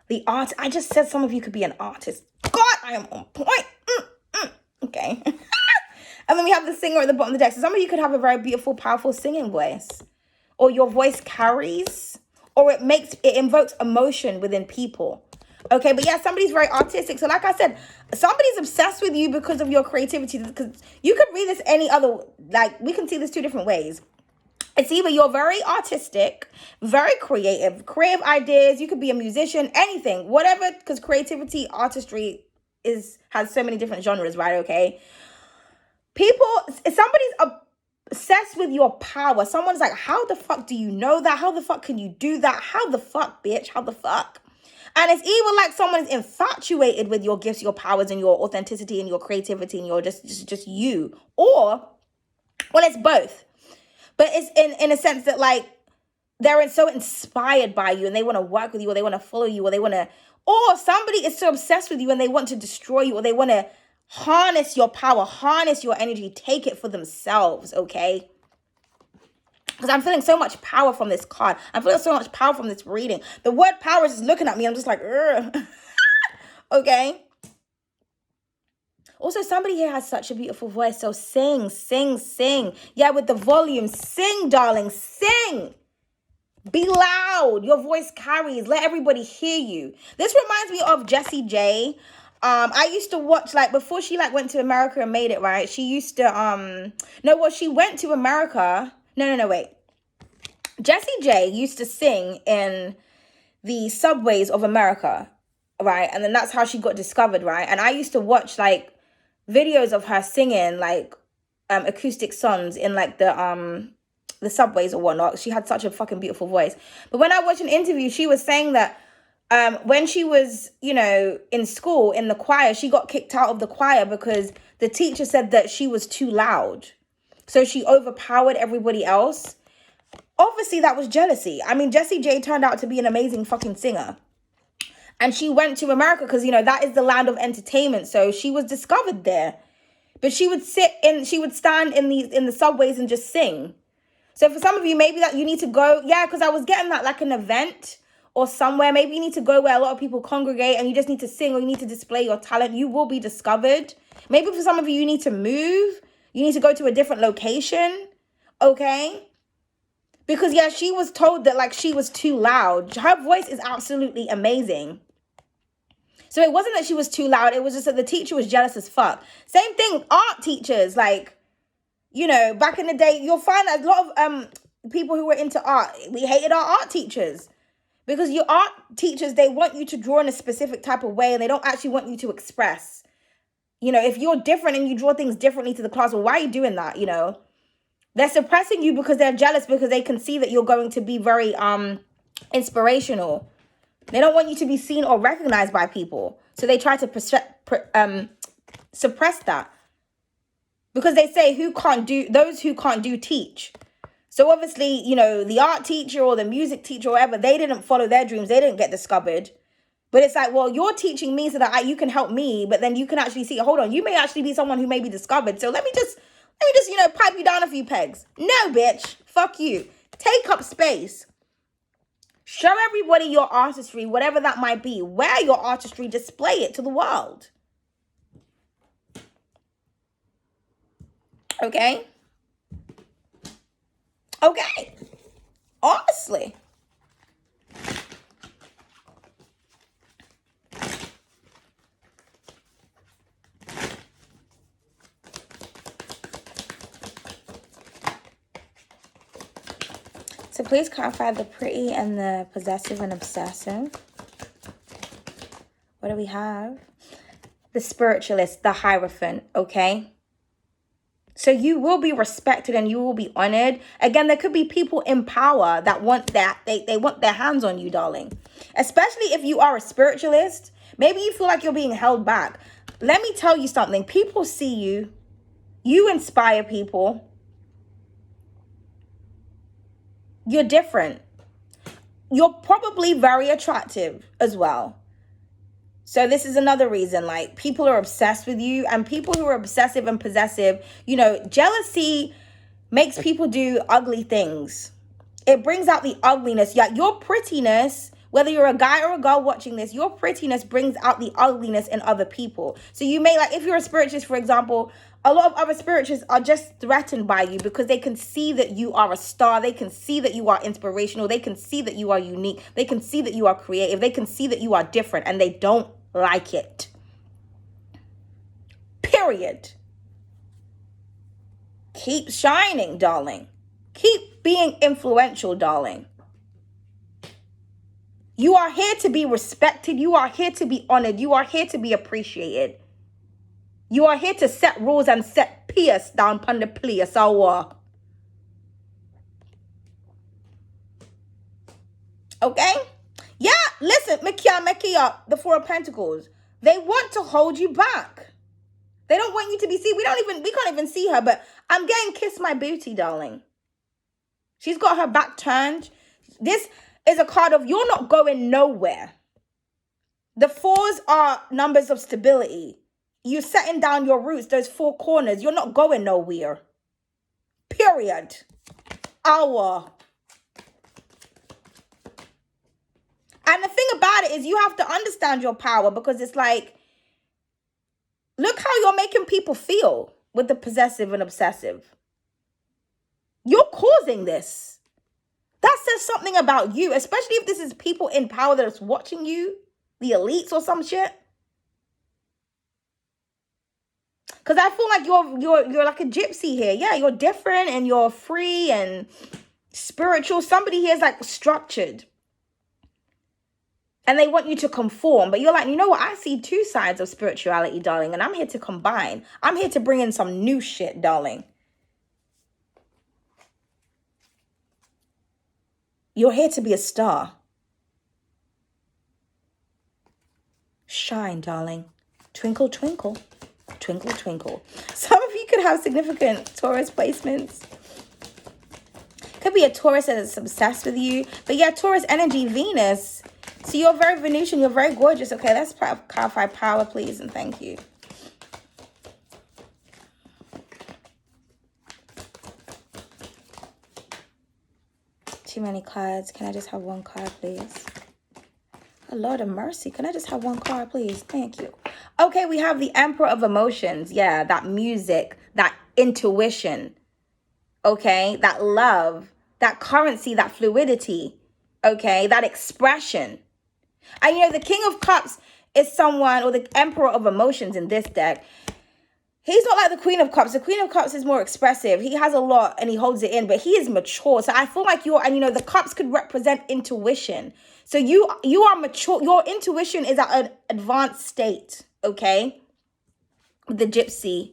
The art. I just said some of you could be an artist. God, I am on point. Okay. And then we have the singer at the bottom of the deck. So some of you could have a very beautiful, powerful singing voice. Or your voice carries. Or it invokes emotion within people. Okay, but yeah, somebody's very artistic. So like I said, somebody's obsessed with you because of your creativity. Because you could read this any other, like, we can see this 2 different ways. It's either you're very artistic, very creative ideas. You could be a musician, anything, whatever, because creativity, artistry has so many different genres, right? Okay. Somebody's obsessed with your power. Someone's like, how the fuck do you know that? How the fuck can you do that? How the fuck, bitch? How the fuck? And it's either like someone's infatuated with your gifts, your powers, and your authenticity and your creativity and your just you. Or, well, it's both. But it's in a sense that like they're so inspired by you and they want to work with you, or they want to follow you, or somebody is so obsessed with you and they want to destroy you, or they want to harness your power, harness your energy, take it for themselves, okay? Because I'm feeling so much power from this card. I'm feeling so much power from this reading. The word power is just looking at me. I'm just like, okay? Also, somebody here has such a beautiful voice. So sing, sing, sing. Yeah, with the volume. Sing, darling. Sing. Be loud. Your voice carries. Let everybody hear you. This reminds me of Jessie J. I used to watch, like, before she, like, went to America and made it, right? She used to, she went to America. No, wait. Jessie J used to sing in the subways of America, right? And then that's how she got discovered, right? And I used to watch, like, videos of her singing, like, acoustic songs in, like, the subways or whatnot. She had such a fucking beautiful voice. But when I watched an interview, she was saying that when she was, in school, in the choir, she got kicked out of the choir because the teacher said that she was too loud. So she overpowered everybody else. Obviously, that was jealousy. I mean, Jessie J turned out to be an amazing fucking singer. And she went to America because, that is the land of entertainment. So she was discovered there. But she would stand in the subways and just sing. So for some of you, maybe that you need to go, because I was getting that like an event or somewhere. Maybe you need to go where a lot of people congregate and you just need to sing, or you need to display your talent. You will be discovered. Maybe for some of you, you need to move. You need to go to a different location. Okay? Because, she was told that, like, she was too loud. Her voice is absolutely amazing. So it wasn't that she was too loud. It was just that the teacher was jealous as fuck. Same thing, art teachers. Like, back in the day, you'll find that a lot of people who were into art, we hated our art teachers. Because your art teachers, they want you to draw in a specific type of way and they don't actually want you to express. If you're different and you draw things differently to the class, well, why are you doing that, They're suppressing you because they're jealous, because they can see that you're going to be very inspirational. They don't want you to be seen or recognized by people. So they try to suppress that. Because they say those who can't do teach. So obviously, the art teacher or the music teacher or whatever, they didn't follow their dreams. They didn't get discovered. But it's like, well, you're teaching me so that you can help me, but then you can actually see, hold on, you may actually be someone who may be discovered. So let me just, pipe you down a few pegs. No, bitch. Fuck you. Take up space. Show everybody your artistry, whatever that might be. Wear your artistry, display it to the world. Okay? Okay. Honestly. So please clarify the pretty and the possessive and obsessive. What do we have? The spiritualist, the Hierophant, okay? So you will be respected and you will be honored. Again, there could be people in power that want that. They want their hands on you, darling. Especially if you are a spiritualist. Maybe you feel like you're being held back. Let me tell you something. People see you. You inspire people. You're different. You're probably very attractive as well. So this is another reason, like, people are obsessed with you, and people who are obsessive and possessive, jealousy makes people do ugly things. It brings out the ugliness. Yeah, your prettiness, whether you're a guy or a girl watching this, your prettiness brings out the ugliness in other people. So you may, like, if you're a spiritualist, for example, a lot of other spiritualists are just threatened by you because they can see that you are a star. They can see that you are inspirational. They can see that you are unique. They can see that you are creative. They can see that you are different, and they don't like it. Period. Keep shining, darling. Keep being influential, darling. You are here to be respected. You are here to be honored. You are here to be appreciated. You are here to set rules and set peace down upon the place. Okay? Yeah, listen, Makia, the Four of Pentacles. They want to hold you back. They don't want you to be seen. We can't even see her, but I'm getting kiss my booty, darling. She's got her back turned. this is a card of you're not going nowhere. The 4s are numbers of stability. You're setting down your roots, those 4 corners. You're not going nowhere. Period. Hour. And the thing about it is you have to understand your power, because it's like, look how you're making people feel with the possessive and obsessive. You're causing this. That says something about you, especially if this is people in power that is watching you, the elites or some shit. Because I feel like you're like a gypsy here. Yeah, you're different and you're free and spiritual. Somebody here is like structured. And they want you to conform. But you're like, you know what? I see 2 sides of spirituality, darling. And I'm here to combine. I'm here to bring in some new shit, darling. You're here to be a star. Shine, darling. Twinkle, twinkle. Twinkle, twinkle. Some of you could have significant Taurus placements. Could be a Taurus that's obsessed with you. But yeah, Taurus energy, Venus. So you're very Venusian. You're very gorgeous. Okay, let's clarify power, please, and thank you. Too many cards. Can I just have 1 card, please? Oh, Lord of mercy. Can I just have 1 card, please? Thank you. Okay, we have the Emperor of Emotions. Yeah, that music, that intuition. Okay, that love, that currency, that fluidity. Okay, that expression. And you know, the King of Cups is someone, or the Emperor of Emotions in this deck. He's not like the Queen of Cups. The Queen of Cups is more expressive. He has a lot and he holds it in, but he is mature. So I feel like and you know, the cups could represent intuition. So you are mature. Your intuition is at an advanced state, okay? The Gypsy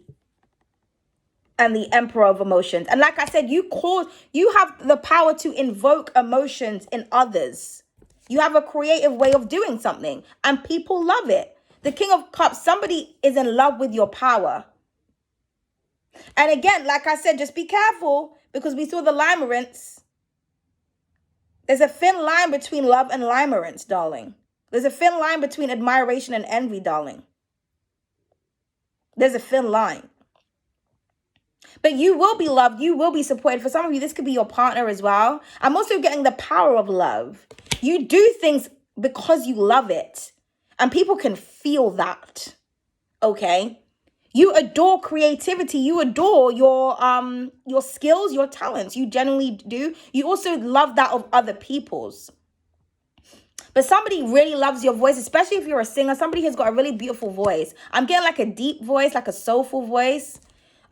and the Emperor of Emotions. And like I said, you have the power to invoke emotions in others. You have a creative way of doing something and people love it. The King of Cups, somebody is in love with your power. And again, like I said, just be careful, because we saw the limerence. There's a thin line between love and limerence, darling. There's a thin line between admiration and envy, darling. There's a thin line. But you will be loved. You will be supported. For some of you, this could be your partner as well. I'm also getting the power of love. You do things because you love it. And people can feel that. Okay? You adore creativity. You adore your skills, your talents. You genuinely do. You also love that of other people's. But somebody really loves your voice, especially if you're a singer. Somebody has got a really beautiful voice. I'm getting like a deep voice, like a soulful voice.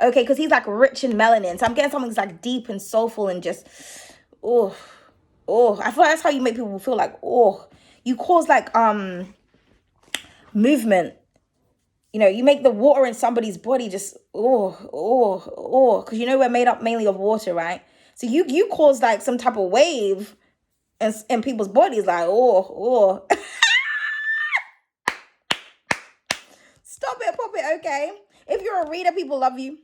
Okay, because he's like rich in melanin. So I'm getting something that's like deep and soulful and just, I feel like that's how you make people feel like, you cause like movement. You know, you make the water in somebody's body just, because you know we're made up mainly of water, right? So you cause like some type of wave in people's bodies, like, Stop it, pop it, okay? If you're a reader, people love you.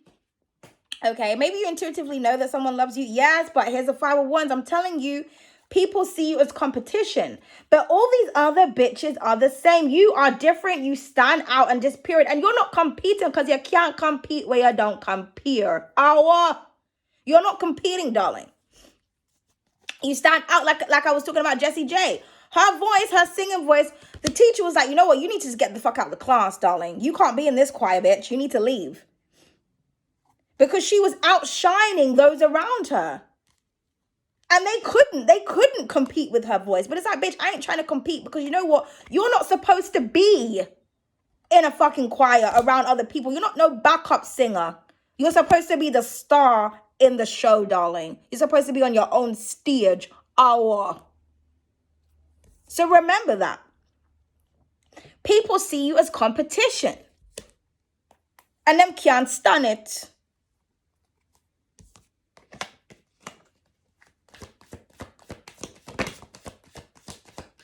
Okay, maybe you intuitively know that someone loves you. Yes, but here's the 5 of Wands. I'm telling you, people see you as competition. But all these other bitches are the same. You are different. You stand out and just period. And you're not competing because you can't compete where you don't compete. You're not competing, darling. You stand out like I was talking about Jessie J. Her voice, her singing voice, the teacher was like, you know what? You need to just get the fuck out of the class, darling. You can't be in this choir, bitch. You need to leave. Because she was outshining those around her. And they couldn't compete with her voice. But it's like, bitch, I ain't trying to compete, because you know what? You're not supposed to be in a fucking choir around other people. You're not no backup singer. You're supposed to be the star in the show, darling. You're supposed to be on your own stage. So remember that. People see you as competition. And them can't stand it.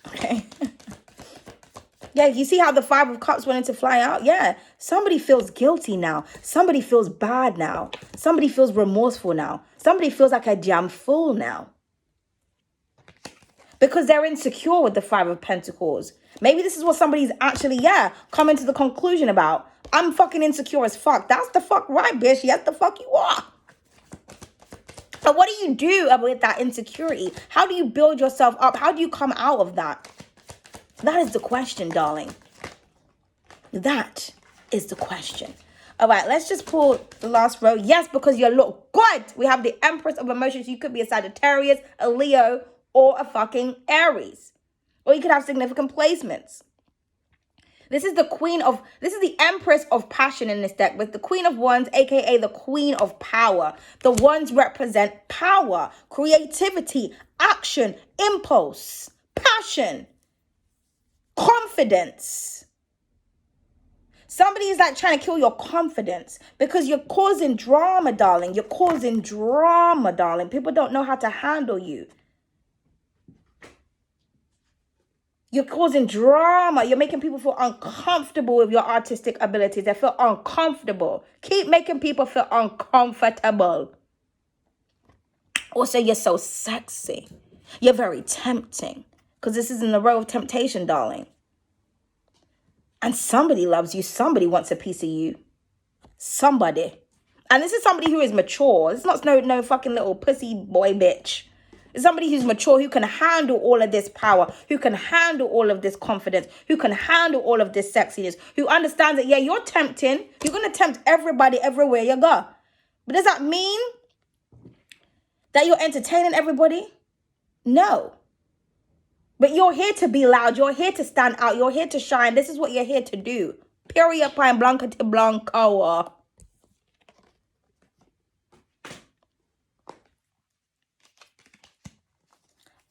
Okay. Yeah, you see how the 5 of Cups wanted to fly out? Yeah, somebody feels guilty now. Somebody feels bad now. Somebody feels remorseful now. Somebody feels like a damn fool now. because they're insecure with the Five of Pentacles. Maybe this is what somebody's actually, coming to the conclusion about. I'm fucking insecure as fuck. That's the fuck right, bitch. Yes, the fuck you are. But what do you do with that insecurity? How do you build yourself up? How do you come out of that? That is the question, darling. That is the question. All right, let's just pull the last row. Yes, because you look good. We have the Empress of Emotions. You could be a Sagittarius, a Leo, or a fucking Aries. Or you could have significant placements. This is the Empress of Passion in this deck, with the Queen of Wands, aka the Queen of Power. The wands represent power, creativity, action, impulse, passion, confidence. Somebody is like trying to kill your confidence because you're causing drama, darling. You're causing drama, darling. People don't know how to handle you. You're causing drama. You're making people feel uncomfortable with your artistic abilities. They feel uncomfortable. Keep making people feel uncomfortable. Also, you're so sexy. You're very tempting. Because this is in the row of temptation, darling. And somebody loves you. Somebody wants a piece of you. Somebody. And this is somebody who is mature. It's not no fucking little pussy boy bitch. It's somebody who's mature, who can handle all of this power, who can handle all of this confidence, who can handle all of this sexiness, who understands that, yeah, you're tempting. You're going to tempt everybody everywhere you go. But does that mean that you're entertaining everybody? No. But you're here to be loud. You're here to stand out. You're here to shine. This is what you're here to do. Period. Pine blanca to blanco.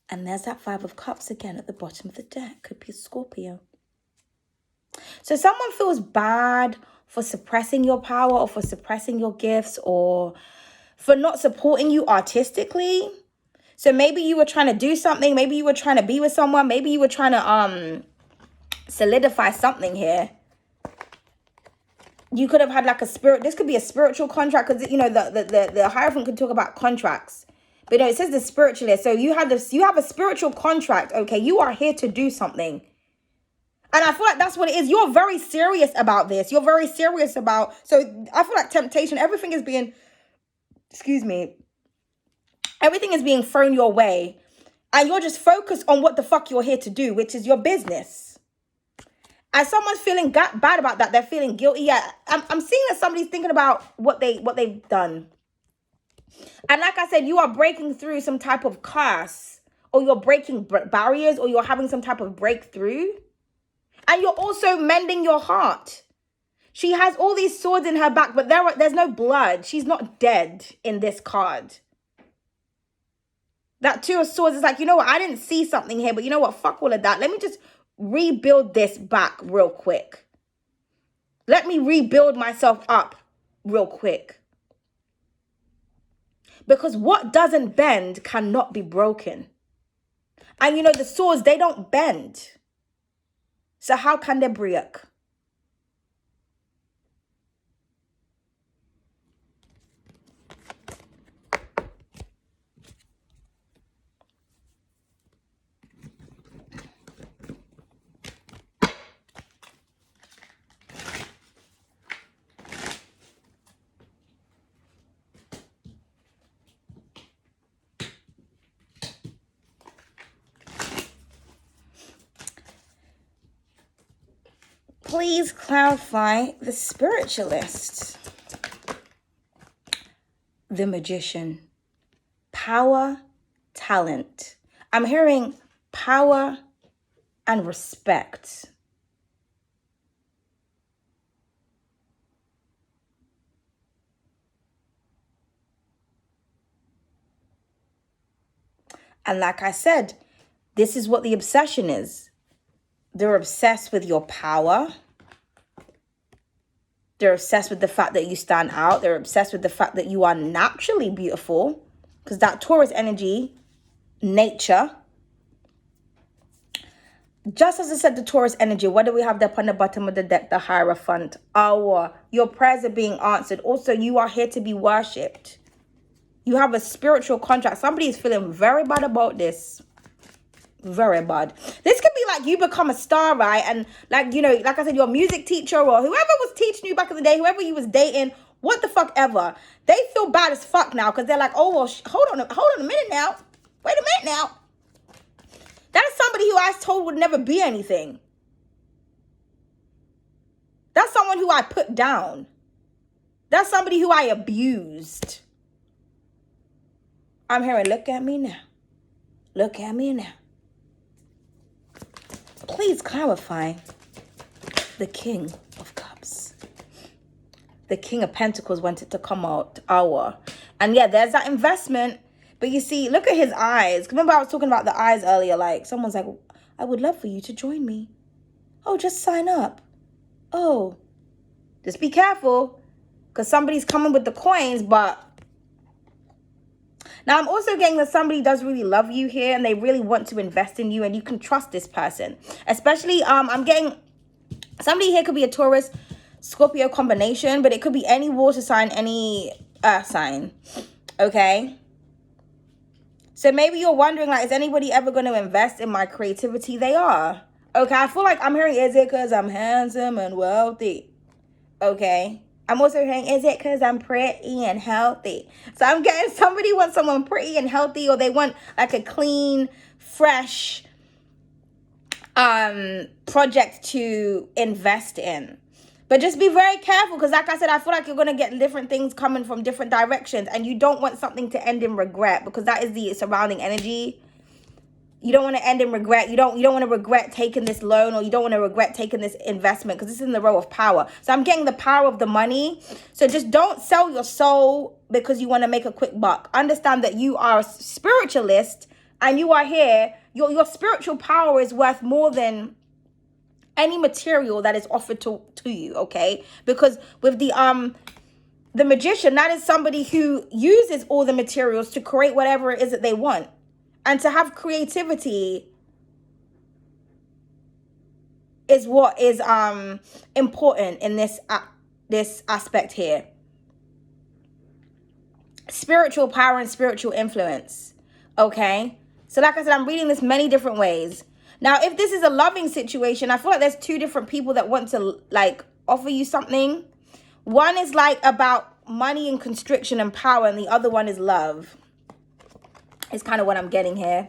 And there's that Five of Cups again at the bottom of the deck. Could be a Scorpio. So someone feels bad for suppressing your power or for suppressing your gifts or for not supporting you artistically. So maybe you were trying to do something. Maybe you were trying to be with someone. Maybe you were trying to solidify something here. You could have had like a spirit. This could be a spiritual contract because, you know, the Hierophant could talk about contracts. But no, it says the spiritualist. So you have a spiritual contract. Okay, you are here to do something. And I feel like that's what it is. You're very serious about this. You're very serious about. So I feel like temptation, everything is being, everything is being thrown your way. And you're just focused on what the fuck you're here to do, which is your business. And someone's feeling bad about that. They're feeling guilty. Yeah, I'm seeing that somebody's thinking about what they've done. And like I said, you are breaking through some type of curse, or you're breaking barriers, or you're having some type of breakthrough. And you're also mending your heart. She has all these swords in her back, but there's no blood. She's not dead in this card. That Two of Swords is like, you know what? I didn't see something here, but you know what? Fuck all of that. Let me just rebuild this back real quick. Let me rebuild myself up real quick. Because what doesn't bend cannot be broken. And you know, the swords, they don't bend. So how can they break? Please clarify the spiritualist. The Magician. Power, talent. I'm hearing power and respect. And like I said, this is what the obsession is. They're obsessed with your power. They're obsessed with the fact that you stand out. They're obsessed with the fact that you are naturally beautiful. Because that Taurus energy, nature. Just as I said, the Taurus energy, what do we have up on the bottom of the deck? The Hierophant. Your prayers are being answered. Also, you are here to be worshipped. You have a spiritual contract. Somebody is feeling very bad about this. Very bad. This could be like you become a star, right? And like, you know, like I said, your music teacher or whoever was teaching you back in the day, whoever you was dating, what the fuck ever, they feel bad as fuck now because they're like, oh, well, hold on a minute now. Wait a minute now. That is somebody who I was told would never be anything. That's someone who I put down. That's somebody who I abused. I'm hearing, look at me now. Look at me now. Please clarify the King of Cups. The King of Pentacles wanted to come out hour. And yeah, there's that investment. But you see, look at his eyes. Remember I was talking about the eyes earlier. Like someone's like, I would love for you to join me. Oh, just sign up. Oh, just be careful. Because somebody's coming with the coins. But now I'm also getting that somebody does really love you here. And they really want to invest in you. And you can trust this person. Especially, I'm getting somebody here could be a Taurus, Scorpio combination. But it could be any water sign, any earth sign. Okay. So maybe you're wondering, like, is anybody ever going to invest in my creativity? They are. Okay, I feel like I'm hearing, is it because I'm handsome and wealthy? Okay. I'm also hearing, is it because I'm pretty and healthy? So I'm getting somebody wants someone pretty and healthy, or they want like a clean, fresh project to invest in. But just be very careful because like I said, I feel like you're going to get different things coming from different directions. And you don't want something to end in regret because that is the surrounding energy. You don't want to end in regret. You don't want to regret taking this loan, or you don't want to regret taking this investment because this is in the row of power. So I'm getting the power of the money. So just don't sell your soul because you want to make a quick buck. Understand that you are a spiritualist and you are here. Your spiritual power is worth more than any material that is offered to you, okay? Because with the magician, that is somebody who uses all the materials to create whatever it is that they want. And to have creativity is what is important in this aspect here. Spiritual power and spiritual influence, okay? So like I said, I'm reading this many different ways. Now, if this is a loving situation, I feel like there's two different people that want to like offer you something. One is like about money and constriction and power, and the other one is love. It's kind of what I'm getting here.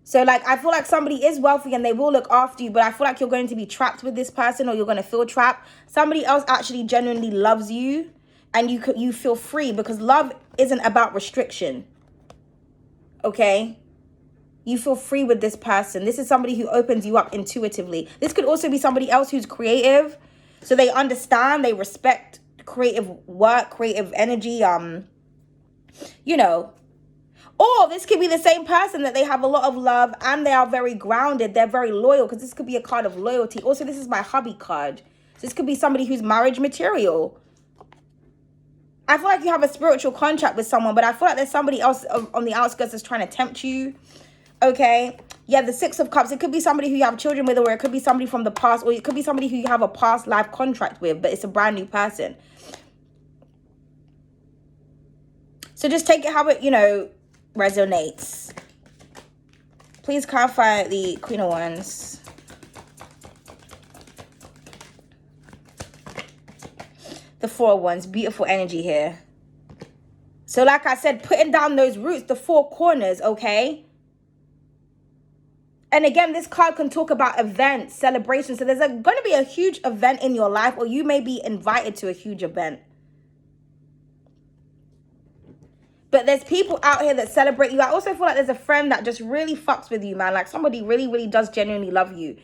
So like, I feel like somebody is wealthy and they will look after you, but I feel like you're going to be trapped with this person, or you're going to feel trapped. Somebody else actually genuinely loves you and you feel free, because love isn't about restriction. Okay? You feel free with this person. This is somebody who opens you up intuitively. This could also be somebody else who's creative. So they understand, they respect creative work, creative energy, you know. Or this could be the same person that they have a lot of love and they are very grounded. They're very loyal, because this could be a card of loyalty. Also, this is my hubby card. So this could be somebody who's marriage material. I feel like you have a spiritual contract with someone, but I feel like there's somebody else on the outskirts that's trying to tempt you. Okay. Yeah, the Six of Cups. It could be somebody who you have children with, or it could be somebody from the past, or it could be somebody who you have a past life contract with, but it's a brand new person. So just take it how it, you know, resonates. Please clarify the Queen of Wands. The Four of Wands. Beautiful energy here. So like I said, putting down those roots, the four corners, okay? And again, this card can talk about events, celebrations. So there's going to be a huge event in your life, or you may be invited to a huge event. But there's people out here that celebrate you. I also feel like there's a friend that just really fucks with you, man. Like somebody really, really does genuinely love you.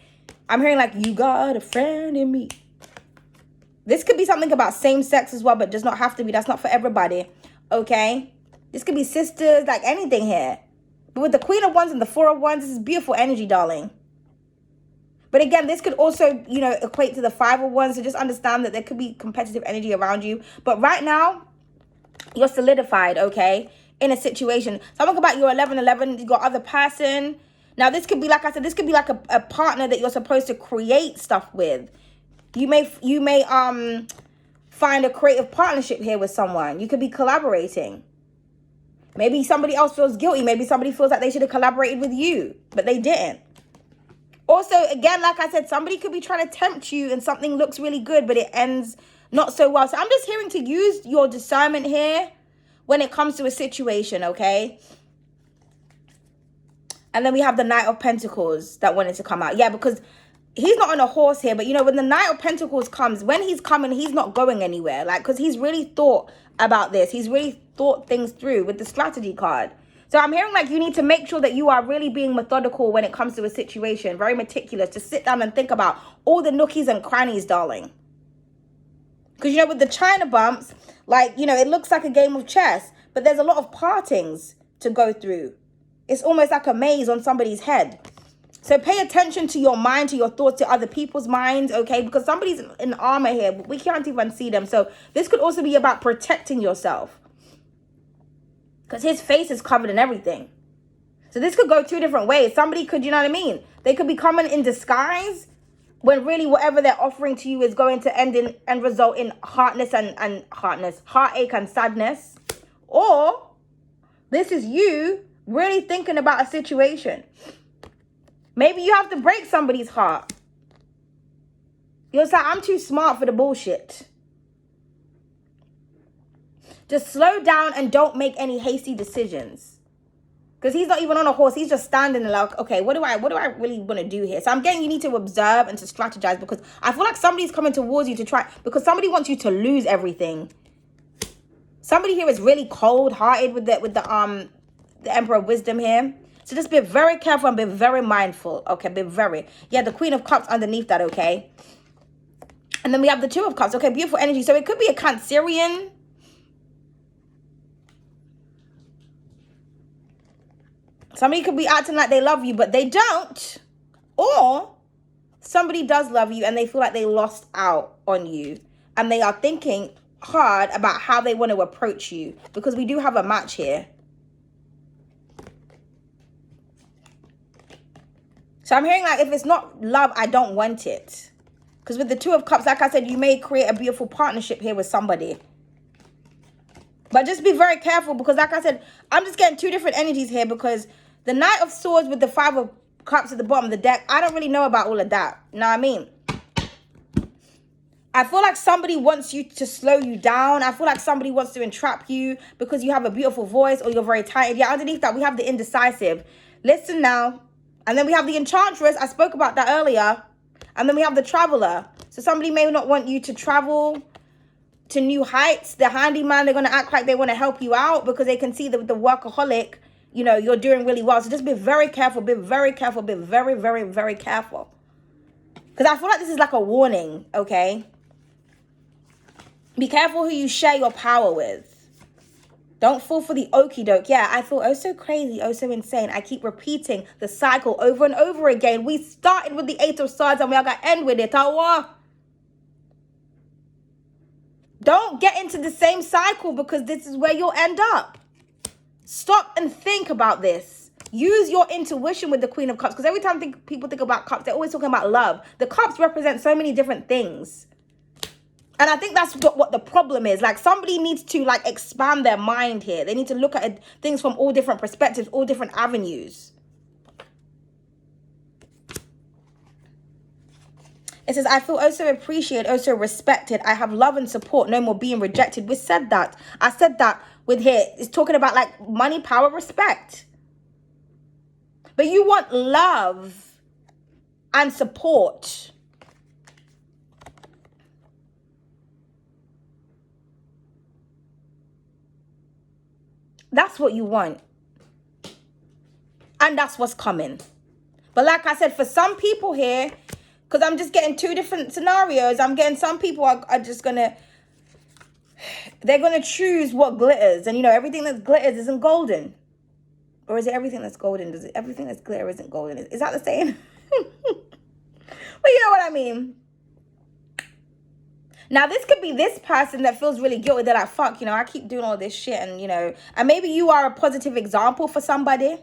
I'm hearing like, you got a friend in me. This could be something about same sex as well, but does not have to be. That's not for everybody, okay? This could be sisters, like anything here. But with the Queen of Wands and the Four of Wands, this is beautiful energy, darling. But again, this could also, you know, equate to the Five of Wands. So just understand that there could be competitive energy around you. But right now, you're solidified, okay, in a situation. Something about your 11-11, you got other person. Now, this could be, like I said, this could be like a partner that you're supposed to create stuff with. You may find a creative partnership here with someone. You could be collaborating. Maybe somebody else feels guilty. Maybe somebody feels like they should have collaborated with you, but they didn't. Also, again, like I said, somebody could be trying to tempt you and something looks really good, but it ends not so well. So I'm just hearing to use your discernment here when it comes to a situation, okay? And then we have the Knight of Pentacles that wanted to come out. Yeah, because he's not on a horse here, but you know, when the Knight of Pentacles comes, when he's coming, he's not going anywhere. Like, because he's really thought about this. He's really thought things through with the strategy card. So I'm hearing like you need to make sure that you are really being methodical when it comes to a situation. Very meticulous. Just sit down and think about all the nookies and crannies, darling. Because, you know, with the China bumps, like, you know, it looks like a game of chess, but there's a lot of partings to go through. It's almost like a maze on somebody's head. So pay attention to your mind, to your thoughts, to other people's minds, okay? Because somebody's in armor here. We can't even see them. So this could also be about protecting yourself. Because his face is covered in everything. So this could go two different ways. Somebody could, you know what I mean? They could be coming in disguise when really whatever they're offering to you is going to end in and result in heartache and sadness. Or this is you really thinking about a situation. Maybe you have to break somebody's heart. You'll say, I'm too smart for the bullshit. Just slow down and don't make any hasty decisions. Because he's not even on a horse. He's just standing there like, okay, what do I really want to do here? So I'm getting you need to observe and to strategize, because I feel like somebody's coming towards you to try, because somebody wants you to lose everything. Somebody here is really cold-hearted with the Emperor of Wisdom here. So just be very careful and be very mindful. Okay, be very. Yeah, the Queen of Cups underneath that, okay? And then we have the Two of Cups. Okay, beautiful energy. So it could be a Cancerian. Somebody could be acting like they love you, but they don't. Or somebody does love you and they feel like they lost out on you. And they are thinking hard about how they want to approach you. Because we do have a match here. So I'm hearing like, if it's not love, I don't want it. Because with the Two of Cups, like I said, you may create a beautiful partnership here with somebody. But just be very careful, because like I said, I'm just getting two different energies here, because the Knight of Swords with the Five of Cups at the bottom of the deck, I don't really know about all of that. You know what I mean? I feel like somebody wants you to slow you down. I feel like somebody wants to entrap you because you have a beautiful voice or you're very tired. Yeah, underneath that, we have the Indecisive. Listen now. And then we have the Enchantress. I spoke about that earlier. And then we have the Traveler. So somebody may not want you to travel to new heights. The handyman, they're going to act like they want to help you out because they can see that with the workaholic, you know, you're doing really well. So just be very careful. Be very careful. Be very, very, very careful. Because I feel like this is like a warning, okay? Be careful who you share your power with. Don't fall for the okie doke. Yeah, I feel oh so crazy, oh so insane. I keep repeating the cycle over and over again. We started with the Eight of Swords and we are going to end with it. Don't get into the same cycle, because this is where you'll end up. Stop and think about this. Use your intuition with the Queen of Cups, because every time people think about cups, they're always talking about love. The cups represent so many different things. And I think that's what the problem is. Like, somebody needs to like expand their mind here. They need to look at things from all different perspectives, all different avenues. It says, I feel also appreciated, also respected. I have love and support. No more being rejected. We said that. I said that with here. It's talking about like money, power, respect. But you want love and support. That's what you want. And that's what's coming. But like I said, for some people here, because I'm just getting two different scenarios. I'm getting some people are just going to, they're going to choose what glitters. And, you know, everything that glitters isn't golden. Or is it everything that's golden? Does it everything that's glitter isn't golden? Is that the saying? Well, you know what I mean. Now, this could be this person that feels really guilty. They're like, fuck, you know, I keep doing all this shit. And, you know, and maybe you are a positive example for somebody.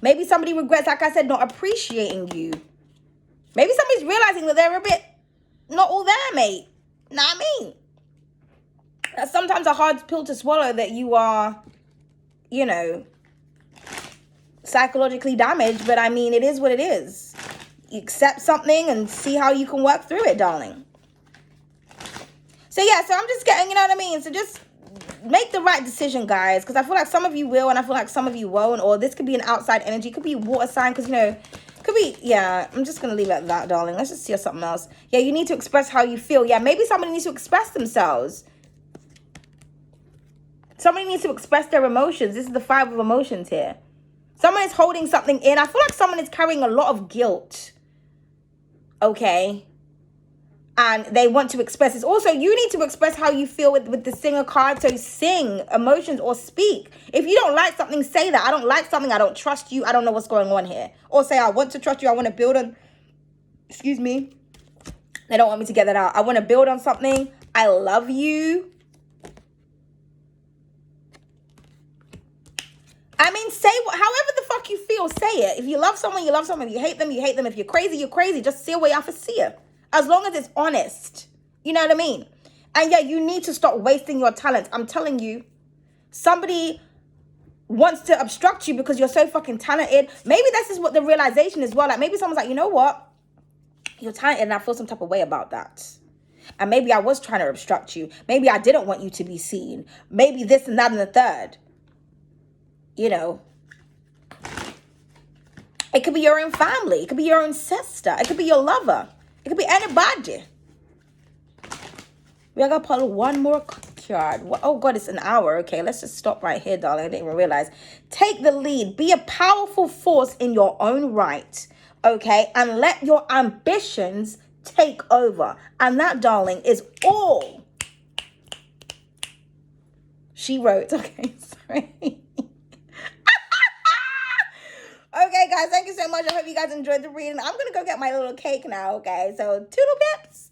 Maybe somebody regrets, like I said, not appreciating you. Maybe somebody's realizing that they're a bit not all there, mate. Know what I mean? That's sometimes a hard pill to swallow, that you are, you know, psychologically damaged, but I mean, it is what it is. You accept something and see how you can work through it, darling. So yeah, so I'm just getting, you know what I mean? So just make the right decision, guys, because I feel like some of you will and I feel like some of you won't, or this could be an outside energy, could be a water sign, because, you know, could be, yeah, I'm just going to leave it at that, darling. Let's just see something else. Yeah, you need to express how you feel. Yeah, maybe somebody needs to express themselves. Somebody needs to express their emotions. This is the 5 of emotions here. Someone is holding something in. I feel like someone is carrying a lot of guilt. Okay. And they want to express this. Also, you need to express how you feel with the singer card. So sing emotions or speak. If you don't like something, say that. I don't like something. I don't trust you. I don't know what's going on here. Or say, I want to trust you. I want to build on. Excuse me. They don't want me to get that out. I want to build on something. I love you. I mean, say however the fuck you feel, say it. If you love someone, you love someone. If you hate them, you hate them. If you're crazy, you're crazy. Just see a way off and see it. As long as it's honest. You know what I mean? And yeah, you need to stop wasting your talents. I'm telling you, somebody wants to obstruct you because you're so fucking talented. Maybe this is what the realization is. Well, like maybe someone's like, you know what? You're talented and I feel some type of way about that. And maybe I was trying to obstruct you. Maybe I didn't want you to be seen. Maybe this and that and the third. You know, it could be your own family. It could be your own sister. It could be your lover. It could be anybody. We are going to pull one more card. Oh, God, it's an hour. Okay, let's just stop right here, darling. I didn't even realize. Take the lead. Be a powerful force in your own right. Okay, and let your ambitions take over. And that, darling, is all she wrote. Okay, sorry. Okay, guys, thank you so much. I hope you guys enjoyed the reading. I'm going to go get my little cake now, okay? So, toodle pips.